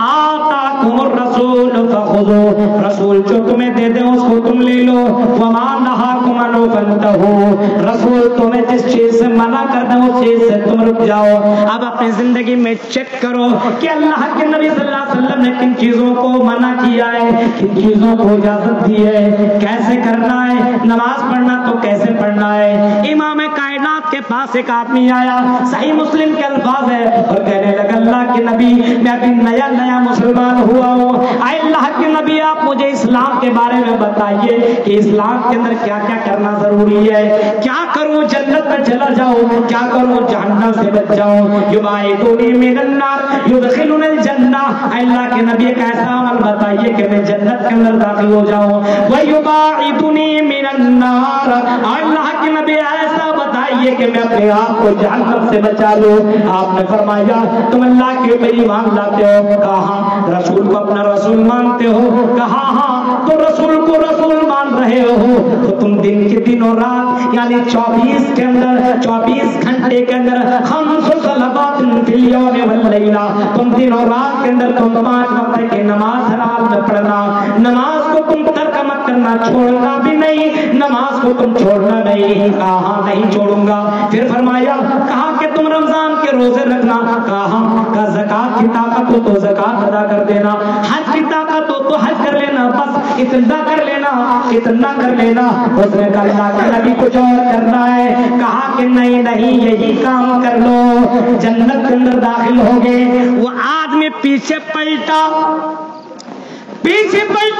آتاکم الرسول فخذوا، رسول جو تمہیں دے دے اس کو تم لے لو. وما نہاکم عنہ فانتہوا، رسول تمہیں جس چیز سے منع کر دے اس چیز سے تم رک جاؤ. اب اپنی زندگی میں چیک کرو کہ اللہ کے نبی صلی اللہ علیہ وسلم نے کن چیزوں کو منع کیا ہے، کن چیزوں کو اجازت دی ہے، کیسے کرنا ہے. نماز پڑھنا تو کیسے پڑھنا ہے. امام کائنات کے پاس ایک آدمی آیا، صحیح مسلم کے الفاظ ہے، اور کہنے لگا اللہ کے نبی میں ابھی نیا نیا مسلمان ہوا ہوں، اے اللہ کے نبی آپ مجھے اسلام کے بارے میں بتائیے کہ اسلام کے اندر کیا کیا کرنا ضروری ہے، کیا کروں جنت میں چلا جاؤں، کیا کروں جہنم سے بچ جاؤں. یباعدونی من النار یدخلونی الجنہ، اے اللہ کے نبی ایک ایسا عمل بتائیے کہ میں جنت کے اندر داخل ہو جاؤں. وَيُبَاعِدُنِي مِنَ النَّارِ، اللہ کے نبی ایسا بتائیے چاہیے کہ میں اپنے آپ کو جہنم سے بچا لوں. آپ نے فرمایا تم اللہ کے اوپر ایمان لاتے ہو؟ کہا ہاں. رسول کو اپنا رسول مانتے ہو؟ کہا ہاں. تو رسول کو رسول مان رہے ہو تو تم دن کے دنوں رات یعنی 24 کے اندر 24 گھنٹے کے اندر 5 صلوات فی اليوم واللیلہ تم دنوں رات کے اندر تم 5 وقت کی نماز حرام میں پڑھنا. نماز کو تم ترک مت کرنا, چھوڑنا بھی نہیں. نماز کو تم چھوڑنا نہیں. کہا ہاں نہیں چھوڑوں گا. پھر فرمایا کہا کہ تم رمضان کے روزے رکھنا. کہا ہاں. کہ زکات کی طاقت ہو تو زکات ادا کر دینا, حج کی طاقت ہو تو حج کر لینا, بس اتنا کر لینا, اتنا کر لینا. اس نے کہا اللہ کے نبی کچھ اور کرنا ہے. کہا کہ نہیں نہیں یہی کام کر لو. جنت کے اندر داخل ہو گئے. وہ آدمی پیچھے پلٹا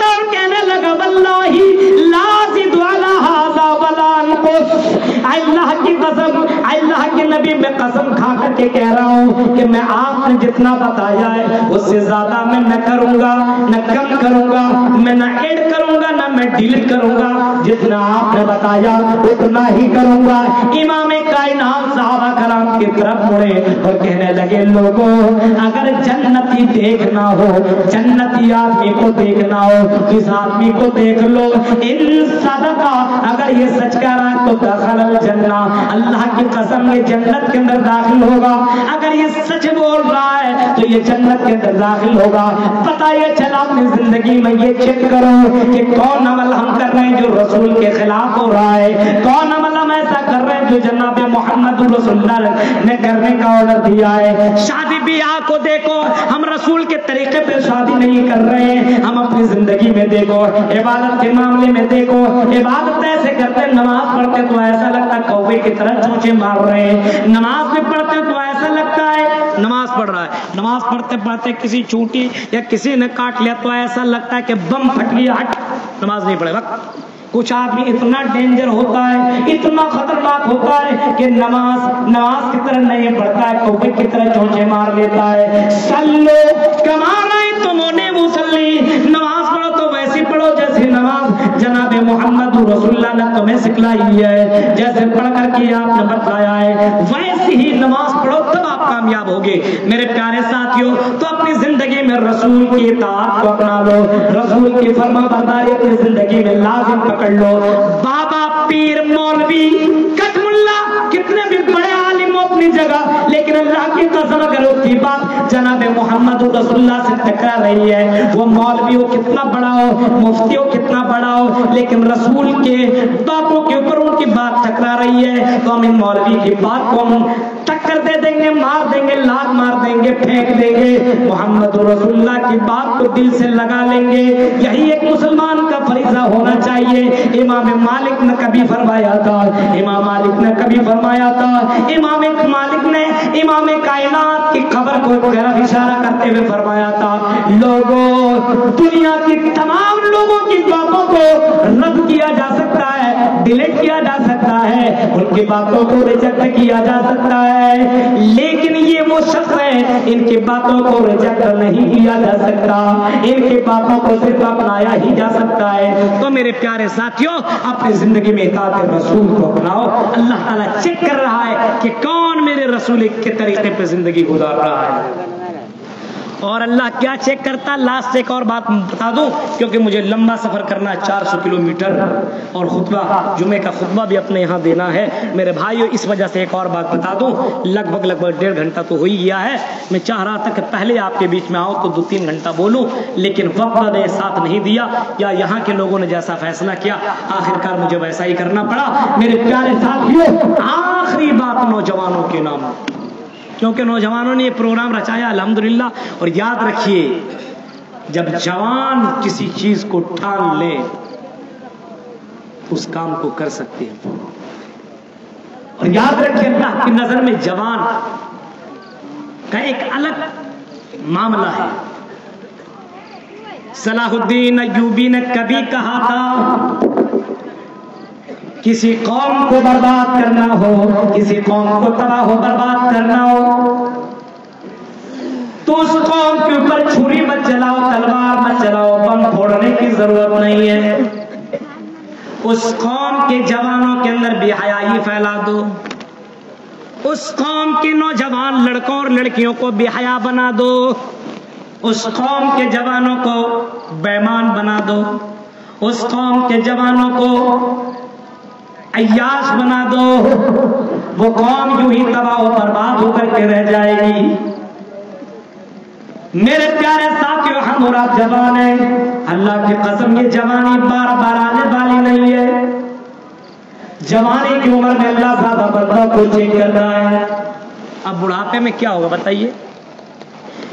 اور کہنے لگا واللہ لا زد علی ھذا ولا انقص. اللہ کی قسم, اللہ کے نبی میں قسم کھا کر کے کہہ رہا ہوں کہ میں آپ نے جتنا بتایا ہے اس سے زیادہ میں نہ کروں گا, نہ کم کروں گا, میں نہ ایڈ کروں گا, نہ میں ڈیلیٹ کروں گا. جتنا آپ نے بتایا اتنا ہی کروں گا. امام کائنات صحابہ کرام کی طرف مڑے اور کہنے لگے لوگوں اگر جنتی دیکھنا ہو, جنتی آدمی کو دیکھنا ہو, اس آدمی کو دیکھ لو. ان صدقہ اگر یہ سچ کہہ رہا ہے تو دخل الجنہ, اللہ کی قسم یہ جنت کے اندر داخل ہوگا. اگر یہ سچ بول رہا ہے تو یہ جنت کے اندر داخل ہوگا. پتہ یہ چلا اپنی زندگی میں یہ چیک کرو کہ کون عمل ہم کر رہے ہیں جو رسول کے خلاف ہو رہا ہے, کون عمل ہم ایسا کر رہے ہیں جو جناب محمد رسول اللہ نے کرنے کا آرڈر دیا ہے. شادی بیاہ کو دیکھو, ہم رسول کے طریقے پہ شادی نہیں کر رہے ہیں. ہم اپنی زندگی میں دیکھو, عبادت کے معاملے میں دیکھو, عبادت ایسے کرتے, نماز پڑھتے تو ایسا لگتا ہے کوے کی طرح چونچے مار رہے ہیں. نماز میں پڑھتے تو ایسا لگتا ہے نماز پڑھ رہا ہے, نماز پڑھتے پڑھتے کسی چونٹی یا کسی نے کاٹ لیا تو ایسا لگتا ہے کہ بم پھٹ گیا, ہٹ نماز نہیں پڑھے. وقت کچھ آدمی اتنا ڈینجر ہوتا ہے, اتنا خطرناک ہوتا ہے کہ نماز کی طرح نہیں پڑھتا ہے, کوے کی طرح چونچے مار لیتا ہے. سلو کما رأیتمونی مصلی, نماز پڑھو تو ویسی پڑھو جیسے نماز جناب محمد رسول اللہ نے تمہیں سکھلائی ہے, جیسے پڑھ کر کے آپ نے بتایا ہے ویسی ہی نماز پڑھو تب آپ کامیاب ہوگے. میرے پیارے ساتھیوں, تو اپنی زندگی میں رسول کی اطاعت کو اپنا لو, رسول کی فرما برداری اپنی زندگی میں لازم پکڑ لو. بابا پیر مولوی کٹ ملا کتنے بھی بڑے عالم اپنی جگہ, لیکن اللہ کی قسم اگر اس کی بات جناب محمد رسول اللہ سے ٹکرا رہی ہے, وہ مولوی ہو کتنا بڑا ہو, مفتی ہو کتنا بڑا ہو, لیکن رسول کے باتوں کے اوپر ان کی بات ٹکرا رہی ہے, تو ہم ان مولوی کی بات کو ہم ٹکر دے دیں گے, مار دیں گے, لات مار دیں گے, پھینک دیں گے. محمد رسول اللہ کی بات کو دل سے لگا لیں گے. یہی ایک مسلمان کا فریضہ ہونا چاہیے. امام مالک نے کبھی فرمایا تھا, امام مالک نے کبھی فرمایا تھا, امام مالک نے امام کائنات کی خبر کو طرف اشارہ کرتے ہوئے فرمایا تھا لوگوں دنیا کی تمام لوگوں کی باتوں کو رد کیا جا سکتا ہے, ڈیلیٹ کیا جا سکتا ہے, ان کی باتوں کو ریجیکٹ کیا جا سکتا ہے, لیکن یہ وہ شخص ہے ان کی باتوں کو ریجیکٹ نہیں کیا جا سکتا, ان کی باتوں کو صرف اپنایا ہی جا سکتا ہے. تو میرے پیارے ساتھیوں, اپنی زندگی میں اطاعت رسول کو اپناؤ. اللہ تعالیٰ چیک کر رہا ہے کہ کون میرے رسول کے طریقے پہ زندگی گزار رہا ہے. اور اللہ کیا چیک کرتا, لاسٹ ایک اور بات بتا دوں کیونکہ مجھے لمبا سفر کرنا ہے 400 کلومیٹر, اور خطبہ جمعے کا خطبہ بھی اپنے یہاں دینا ہے. میرے بھائیو اس وجہ سے ایک اور بات بتا دوں, لگ بھگ 1.5 گھنٹہ تو ہو ہی گیا ہے. میں چاہ رہا تھا کہ پہلے آپ کے بیچ میں آؤں تو 2-3 گھنٹہ بولوں, لیکن وقت نے ساتھ نہیں دیا, یا یہاں کے لوگوں نے جیسا فیصلہ کیا آخرکار مجھے ویسا ہی کرنا پڑا. میرے پیارے ساتھیو, آخری بات نوجوانوں کے نام, کیونکہ نوجوانوں نے یہ پروگرام رچایا الحمدللہ. اور یاد رکھیے جب جوان کسی چیز کو ٹھان لے اس کام کو کر سکتے ہیں. اور یاد رکھیے اللہ کی نظر میں جوان کا ایک الگ معاملہ ہے. صلاح الدین ایوبی نے کبھی کہا تھا کسی قوم کو برباد کرنا ہو, کسی قوم کو تباہ و برباد کرنا ہو تو اس قوم کے اوپر چھری مت چلاؤ, تلوار مت چلاؤ, بم پھوڑنے کی ضرورت نہیں ہے. اس قوم کے جوانوں کے اندر بے حیائی پھیلا دو, اس قوم کے نوجوان لڑکوں اور لڑکیوں کو بے حیا بنا دو، اس قوم کے جوانوں کو بےمان بنا دو، اس قوم کے جوانوں کو عیاش بنا دو، وہ قوم یوں ہی تباہ و برباد ہو کر کے رہ جائے گی۔ میرے پیارے ساتھیوں، ہم اور آپ جوان ہیں، اللہ کی قسم یہ جوانی بار بار آنے والی نہیں ہے۔ جوانی کی عمر میں اللہ زیادہ بندوں کو چیک کر رہا ہے۔ اب بڑھاپے میں کیا ہوگا بتائیے؟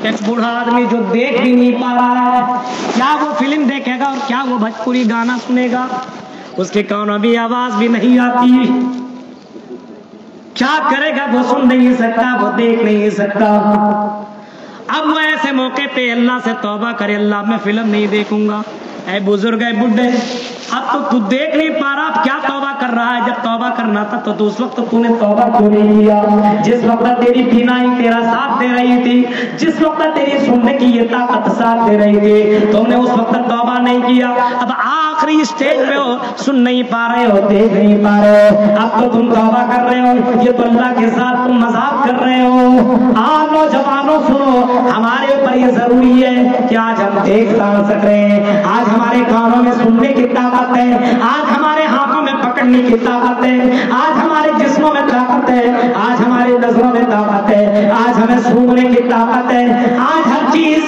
ایک بوڑھا آدمی جو دیکھ بھی نہیں پا رہا ہے، کیا وہ فلم دیکھے گا اور کیا وہ بھوجپوری گانا سنے گا؟ اس کے کانوں میں آواز بھی نہیں آتی، کیا کرے گا؟ وہ سن نہیں سکتا، وہ دیکھ نہیں سکتا۔ اب وہ ایسے موقع پہ اللہ سے توبہ کرے، اللہ میں فلم نہیں دیکھوں گا۔ اے بزرگ، اے بڈھے، اب تو دیکھ نہیں پا رہا، اب کیا توبہ کر رہا ہے؟ جب توبہ کرنا تھا تو اس وقت تو نے توبہ کیوں نہیں کیا؟ جس وقت تیری بینائی تیرا ساتھ دے رہی تھی، جس وقت تیری سننے کی یہ طاقت ساتھ دے رہی تھی، تم نے اس وقت توبہ نہیں کیا۔ اب آخری اسٹیج پہ ہو، سن نہیں پا رہے ہو، دیکھ نہیں پا رہے ہو، اب تو تم توبہ کر رہے ہو، یہ تو اللہ کے ساتھ تم مذاق کر رہے ہو۔ آج نوجوانوں سنو، ہمارے اوپر یہ ضروری ہے کہ آج ہم دیکھ سکیں، آج ہمارے کانوں میں سننے کی طاقت ہے، آج ہمارے ہاتھوں میں پکڑنے کی طاقت ہے، آج ہمارے جسموں میں طاقت ہے، آج ہماری نظروں میں طاقت ہے، آج ہمیں سونگنے کی طاقت ہے، آج ہر چیز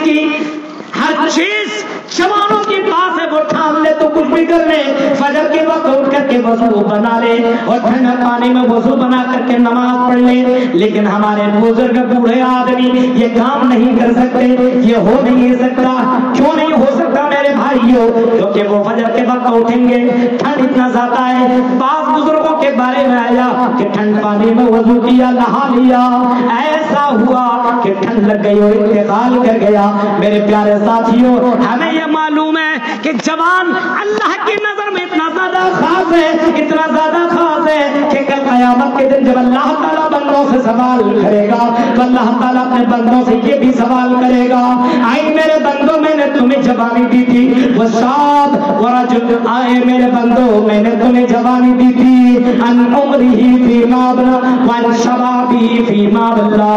جوانوں کے پاس ہے، وہ ٹھان لے تو کچھ بھی کر لے، فجر کے وقت اٹھ کر کے وضو بنا لے اور ٹھنڈا پانی میں وضو بنا کر کے نماز پڑھ لے، لیکن ہمارے بزرگ بوڑھے آدمی یہ کام نہیں کر سکتے، یہ ہو نہیں سکتا۔ کیوں نہیں ہو سکتا میرے بھائیوں؟ کیونکہ وہ فجر کے وقت اٹھیں گے، ٹھنڈ اتنا زیادہ ہے، بعض بزرگوں کے بارے میں آیا کہ ٹھنڈ پانی میں وضو کیا، نہا لیا، ایسا ہوا کہ ٹھنڈ لگ گئی اور انتقال کر گیا۔ میرے پیارے ساتھیوں، ہمیں یہ معلوم ہے کہ جوان اللہ کی نظر میں اتنا زیادہ خاص ہے، اتنا زیادہ خاص ہے کہ کل قیامت کے دن جب اللہ تعالیٰ بندوں سے سوال کرے گا تو اللہ تعالیٰ اپنے بندوں سے یہ بھی سوال کرے گا، آئے میرے بندوں میں نے تمہیں جوانی دی تھی، وہ شاد ورجل، آئے میرے بندوں میں نے تمہیں جوانی دی تھی، ان عمری فیما بلا وان شبابی فیما بلا،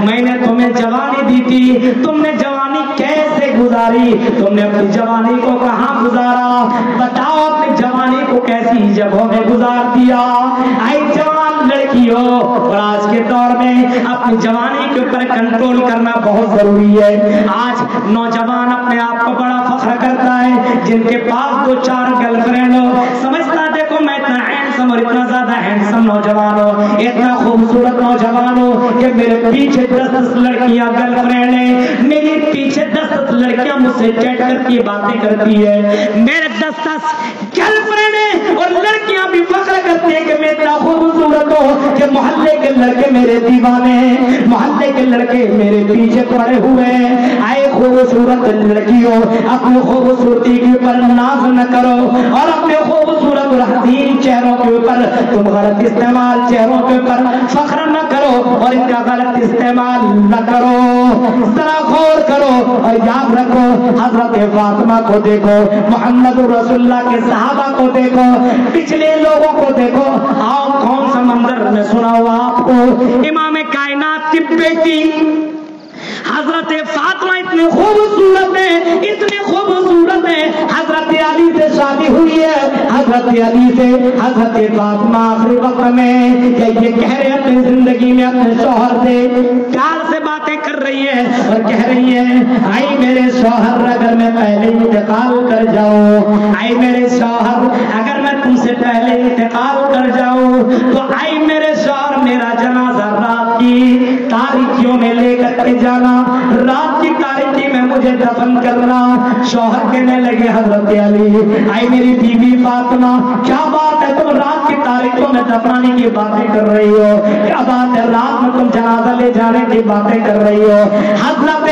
میں نے تمہیں جوانی دی تھی، تم نے جوانی کیسے گزاری؟ تم نے اپنی جوانی کو کہاں گزارا؟ بتاؤ اپنی جوانی کو کیسی جگہوں میں گزار دیا؟ اے جوان لڑکیوں، اور آج کے دور میں اپنی جوانی کے اوپر کنٹرول کرنا بہت ضروری ہے۔ آج نوجوان اپنے آپ کو بڑا فخر کرتا ہے، جن کے پاس 2-4 گرل فرینڈ ہو، سمجھتا دیکھو میں اتنا ہینڈسم اور اتنا زیادہ ہینڈسم نوجوان ہو، اتنا خوبصورت نوجوان ہو کہ میرے پیچھے 10 لڑکیاں گرل فرینڈ ہیں، میری پیچھے 10 لڑکیاں مجھ سے چیٹ کرتی باتیں کرتی ہے، میرے 10 گرل فرینڈ ہیں اور لڑکیاں بھی فخر کرتی ہیں کہ میں اتنا خوبصورت ہوں کہ محلے کے لڑکے میرے دیوانے ہیں، محلے کے لڑکے میرے پیچھے پڑے ہوئے ہیں۔ اے خوبصورت لڑکیوں، اپنی خوبصورتی کے اوپر ناز نہ کرو اور اپنے خوبصورت اور حسین چہروں کے اوپر تم غلط استعمال، چہروں کے اوپر فخر نہ کرو اور ان کا غلط استعمال نہ کرو، ذرا غور کرو اور یاد رکھو، حضرت فاطمہ کو دیکھو، محمد رسول اللہ کے صحابہ کو دیکھو، پچھلے لوگوں کو دیکھو، آؤ کون سا منظر میں سنا ہوا آپ کو؟ امام کائنات کی بیٹی حضرت فاطمہ اتنی خوبصورت ہے، اتنی خوبصورت ہے، حضرت علی سے شادی ہوئی ہے، حضرت علی سے حضرت فاطمہ آخری وقت میں یہ کہہ رہے ہیں اپنی زندگی میں اپنے شوہر سے پیار سے باتیں کر رہی ہے اور کہہ رہی ہے، آئی میرے شوہر اگر میں پہلے انتقال کر جاؤں، آئی میرے شوہر اگر میں تم سے پہلے انتقال کر جاؤں تو آئی میرے شوہر میرا جنازہ رات کی تاریکیوں میں لے کر کے جانا، رات کی تاریکی میں مجھے دفن کرنا۔ شوہر کہنے لگے حضرت علی، آئی میری بیوی فاطمہ کیا بات ہے، تم رات کی تاریکوں میں دفنانے کی باتیں کر رہی ہو، کیا بات ہے رات میں تم جنازہ لے جانے کی باتیں کر رہی ہو؟ حضرت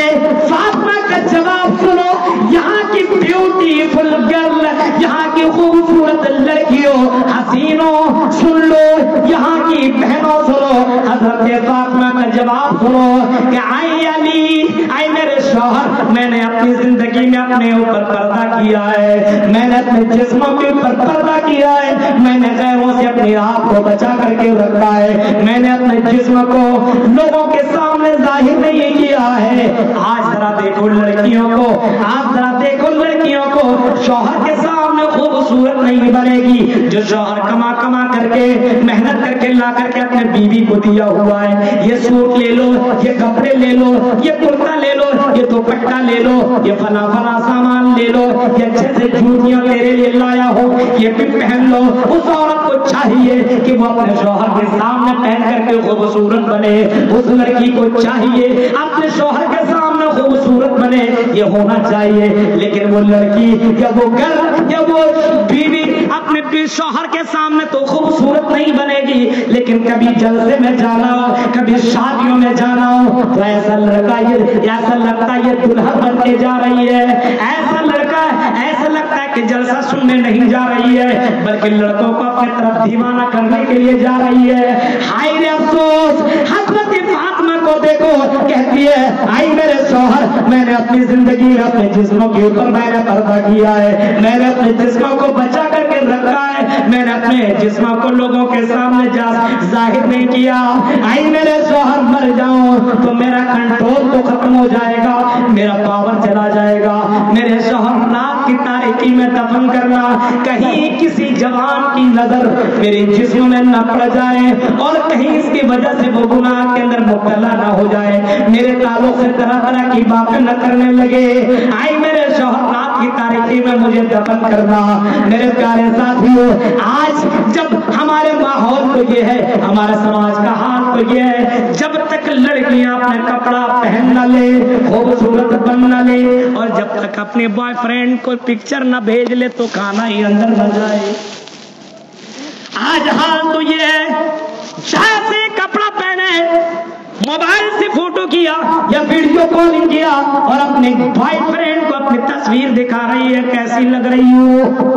فاطمہ کا جواب سنو، یہاں کی بیوٹیفل گرل، یہاں کی خوبصورت لڑکیوں، حسینوں سن لو، یہاں کی بہنوں سنو، حضرت فاطمہ کا جواب سنو کہ آئی علی، آئی میرے شوہر میں نے اپنی زندگی میں اپنے اوپر پردہ کیا ہے، میں نے اپنے جسموں کے اوپر پردہ کیا ہے، میں نے غیروں سے اپنے آپ کو بچا کر کے رکھا ہے، میں نے اپنے جسم کو لوگوں کے سامنے ظاہر نہیں کیا ہے۔ آج ذرا دیکھو لڑکیوں کو، آج ذرا دیکھو لڑکیوں کو، شوہر کے سامنے خوبصورت نہیں بنے گی، جو شوہر کما کما کر کے محنت کر کے لا کر کے اپنے بیوی کو دیا ہوا ہے، یہ سوٹ لے لو، یہ کپڑے لے لو، یہ کرتا لے لو، یہ دوپٹہ لے لو، یہ فلاں فلاں سامان لے لو، یہ اچھے سے جوتیاں تیرے لیے لایا ہو یہ بھی پہن لو۔ اس عورت کو چاہیے کہ وہ اپنے شوہر کے سامنے پہن کر کے خوبصورت بنے، اس لڑکی کو چاہیے اپنے شوہر کے سامنے خوبصورت بنے، یہ ہونا چاہیے۔ لیکن وہ لڑکی یا وہ گھر یا وہ بیوی اپنے شوہر کے سامنے تو خوبصورت نہیں بنے گی، لیکن کبھی جلسے میں جانا ہو، کبھی شادیوں میں جانا ہو تو ایسا لڑکا ایسا لگتا ہے یہ دلہن بن کے جا رہی ہے، ایسا لڑکا ایسا لگتا ہے کہ جلسہ سننے نہیں جا رہی ہے بلکہ لڑکوں کو اپنے طرف دیوانہ کرنے کے لیے جا رہی ہے۔ ہائے رے افسوس، حضرت فاطمہ کو دیکھو، کہتی ہے آئی میرے شوہر، میں نے اپنی زندگی میں اپنے جسموں کے اوپر میں نے پردہ کیا ہے، میں نے اپنے جسموں کو بچا کر کے رکھا ہے، میں نے اپنے جسموں کو لوگوں کے سامنے ظاہر نہیں کیا۔ آئی میرے شوہر مر جاؤں تو میرا کنٹرول تو ختم ہو جائے گا، میرا پاور چلا جائے گا، میرے شوہر رات کی تاریکی میں دفن کرنا، کہیں کسی جوان کی نظر میرے جسم میں نہ پڑ جائے اور کہیں اس کی وجہ سے وہ گناہ کے اندر مبتلا نہ ہو جائے، میرے تعلق سے طرح طرح کی باتیں نہ کرنے لگے۔ آئی میرے شوہر رات کی تاریکی میں مجھے دفن کرنا۔ میرے پیارے ساتھیوں، آج جب ہمارے ماحول تو یہ ہے، ہمارے سماج کا حال تو یہ ہے، جب تک لڑکیاں اپنا کپڑا پہن نہ لے، خوبصورت بن نہ لے اور جب تک اپنے بوائے فرینڈ کو پکچر نہ بھیج لے تو کھانا ہی اندر نہ جائے۔ آج حال تو یہ ہے، جیسے کپڑا پہنے موبائل سے فوٹو کیا یا ویڈیو کالنگ کیا اور اپنے بوائے فرینڈ کو اپنی تصویر دکھا رہی ہے، کیسی لگ رہی ہو؟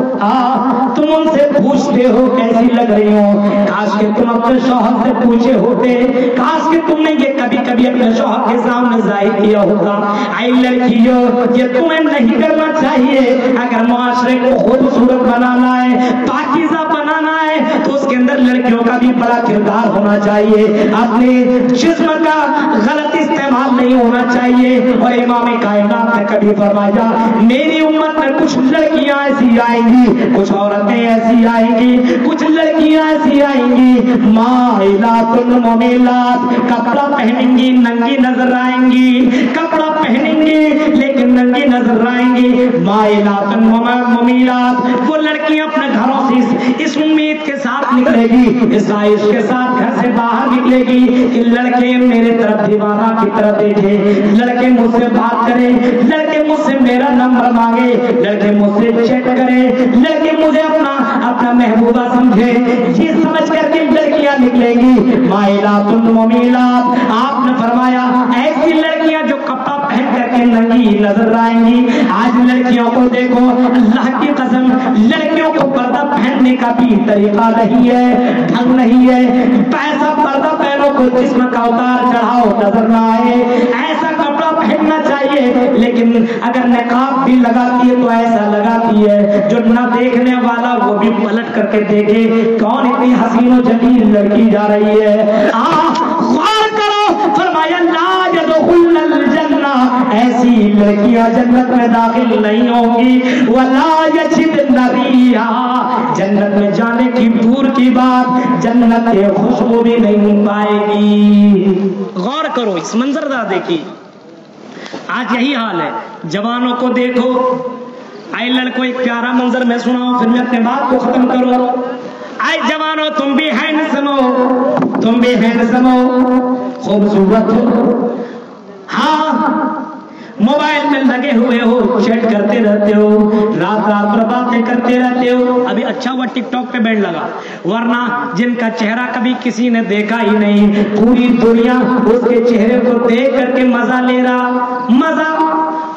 تم ان سے پوچھتے ہو کیسی لگ رہی ہو؟ کاش کہ تم اپنے شوہر سے پوچھے ہوتے، کاش کہ تم نے یہ کبھی کبھی اپنے شوہر کے سامنے ظاہر کیا ہوتا۔ اے لڑکیوں، یہ تمہیں نہیں کرنا چاہیے۔ اگر معاشرے کو خوبصورت بنانا ہے، پاکیزہ بنانا ہے تو اس کے اندر لڑکیوں کا بھی بڑا کردار ہونا چاہیے، اپنے جسم کا غلط استعمال نہیں ہونا چاہیے۔ اور امام کائنات نے کبھی فرمایا میری امت میں کچھ لڑکیاں ایسی آئیں گی، کچھ عورتیں ایسی آئیں گی، کچھ لڑکیاں ایسی آئیں گی مائلات ممیلات، کپڑا پہنیں گی ننگی نظر آئیں گی، کپڑا پہنیں گی لیکن ننگی نظر آئیں گی، مائلات ممیلات۔ وہ لڑکیاں اپنے گھروں سے اس امید کے ساتھ نکلے گی، اس خواہش کے ساتھ گھر سے باہر نکلے گی کہ لڑکے میرے طرف دیوانہ کی طرف دیکھے، لڑکے مجھ سے بات کرے، لڑکے مجھ سے میرا نمبر مانگے، لڑکے مجھ سے چیٹ کرے، لڑکے مجھے اپنا محبوبہ سمجھے، یہ سمجھ کر کے لڑکیاں نکلیں گی مائلات ممیلات۔ آپ نے فرمایا ایسی لڑکیاں جو کپڑا پہن کر کے ننگی نظر آئیں گی۔ آج لڑکیوں کو دیکھو، اللہ کی قسم لڑکیوں کو پردہ پہننے کا بھی طریقہ نہیں ہے، ڈھنگ نہیں ہے، ایسا پردہ پہنو کو جسم کا اتار چڑھاؤ نظر نہ آئے، ایسا کپڑا پہننا چاہیے۔ لیکن اگر نقاب بھی لگاتی ہے تو ایسا لگاتی ہے جو نہ دیکھنے والا وہ بھی پلٹ کر کے دیکھے کون اتنی حسین و جمیل لڑکی جا رہی ہے۔ غور کرو، فرمایا لا يدخلن الجنہ، ایسی لڑکیاں جنت میں داخل نہیں ہوں گی، ولا یجدن ریحا، جنت میں جانے کی دور کی بات جنت کے خوشبو بھی نہیں پائے گی۔ غور کرو، اس منظر دا دیکھی، آج یہی حال ہے۔ جوانوں کو دیکھو، اے لڑکوں ایک پیارا منظر میں سناؤں پھر میں اپنے بات کو ختم کروں۔ اے جوانوں تم بھی ہینڈسم ہو، تم بھی ہینڈسم ہو، خوبصورت ہو، ہاں موبائل میں لگے ہوئے ہو، چیٹ کرتے رہتے ہو، رات رات پر باتیں کرتے رہتے ہو۔ ابھی اچھا ہوا ٹک ٹاک پہ بینڈ لگا، ورنہ جن کا چہرہ کبھی کسی نے دیکھا ہی نہیں، پوری دنیا اس کے چہرے کو دیکھ کر کے مزہ لے رہا، مزہ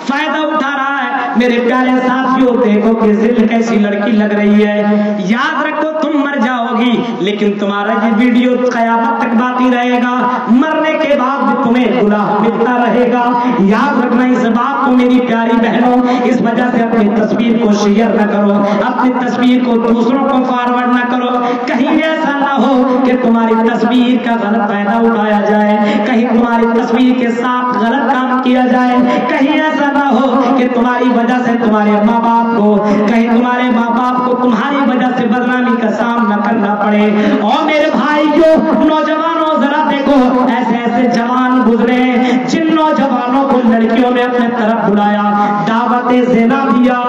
فائدہ اٹھا رہا ہے۔ میرے پیارے ساتھیوں دیکھو کہ ذل کیسی لڑکی لگ رہی ہے. یاد رکھو تم مر جاؤ گی لیکن تمہارا یہ ویڈیو قیامت تک باقی رہے گا. مرنے کے بعد بھی تمہیں گناہ ملتا رہے گا. یاد رکھنا اس بات کو میری پیاری بہنوں. اس وجہ سے اپنی تصویر کو شیئر نہ کرو, اپنی تصویر کو دوسروں کو فارورڈ نہ کرو. کہیں ایسا نہ ہو کہ تمہاری تصویر کا غلط فائدہ اٹھایا جائے, کہیں تمہاری تصویر کے ساتھ غلط کام کیا جائے, کہیں ایسا نہ ہو کہ تمہاری وجہ سے تمہارے ماں باپ کو, کہیں تمہارے ماں باپ کو تمہاری وجہ سے بدنامی کا سامنا کرنا پڑے. اور میرے بھائیوں نوجوانوں ذرا دیکھو, ایسے ایسے جوان گزرے جن نوجوانوں کو لڑکیوں نے اپنے طرف بلایا, دعوت زنا دیا,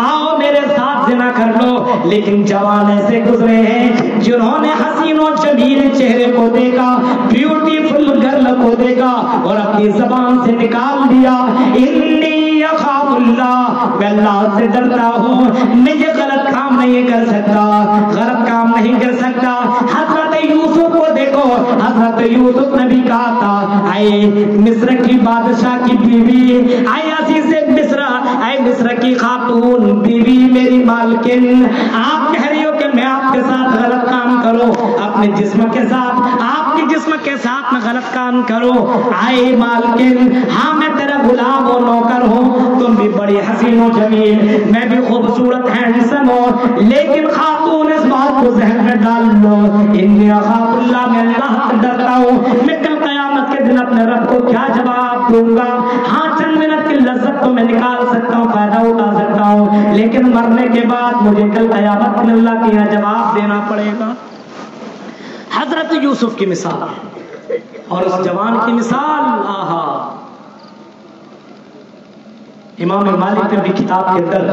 آؤ میرے ساتھ زنا کر لو. لیکن جوان ایسے گزرے ہیں جنہوں نے حسین و جمیل چہرے کو دیکھا, بیوٹیفل گرل کو دیکھا اور اپنی زبان سے نکال دیا انی اخاف اللہ, میں اللہ سے ڈرتا ہوں, میں یہ غلط کام نہیں کر سکتا, غلط کام نہیں کر سکتا. حضرت یوسف کو دیکھو, حضرت یوسف نے بھی کہا تھا اے مصر کی بادشاہ کی بیوی, اے عزیز مصر, اے مصر کی خاتون بیوی میری مالکن, آپ کہہ رہی ہو کہ میں آپ کے ساتھ غلط کام کروں, اپنے جسم کے ساتھ, آپ کے جسم کے ساتھ میں غلط کام کروں. اے مالکن, ہاں میں تیرا غلام و نوکر ہوں, تم بھی بڑی حسین و جمیل, میں بھی خوبصورت ہینڈسم ہوں, لیکن خاتون اس بات کو ذہن میں ڈال لو انی اخاف اللہ, میں اللہ سے ڈرتا ہوں, میں کل قیامت کے دن اپنے رب کو کیا جواب دوں گا. ہاں چند منٹ کی لذت تو میں نکال سکتا ہوں, فائدہ اٹھا سکتا ہوں, لیکن مرنے کے بعد مجھے کل قیامت میں اللہ کے یہاں جواب دینا پڑے گا. حضرت یوسف کی مثال اور اس جوان کی مثال, آہا. امام مالک نے بھی کتاب کے اندر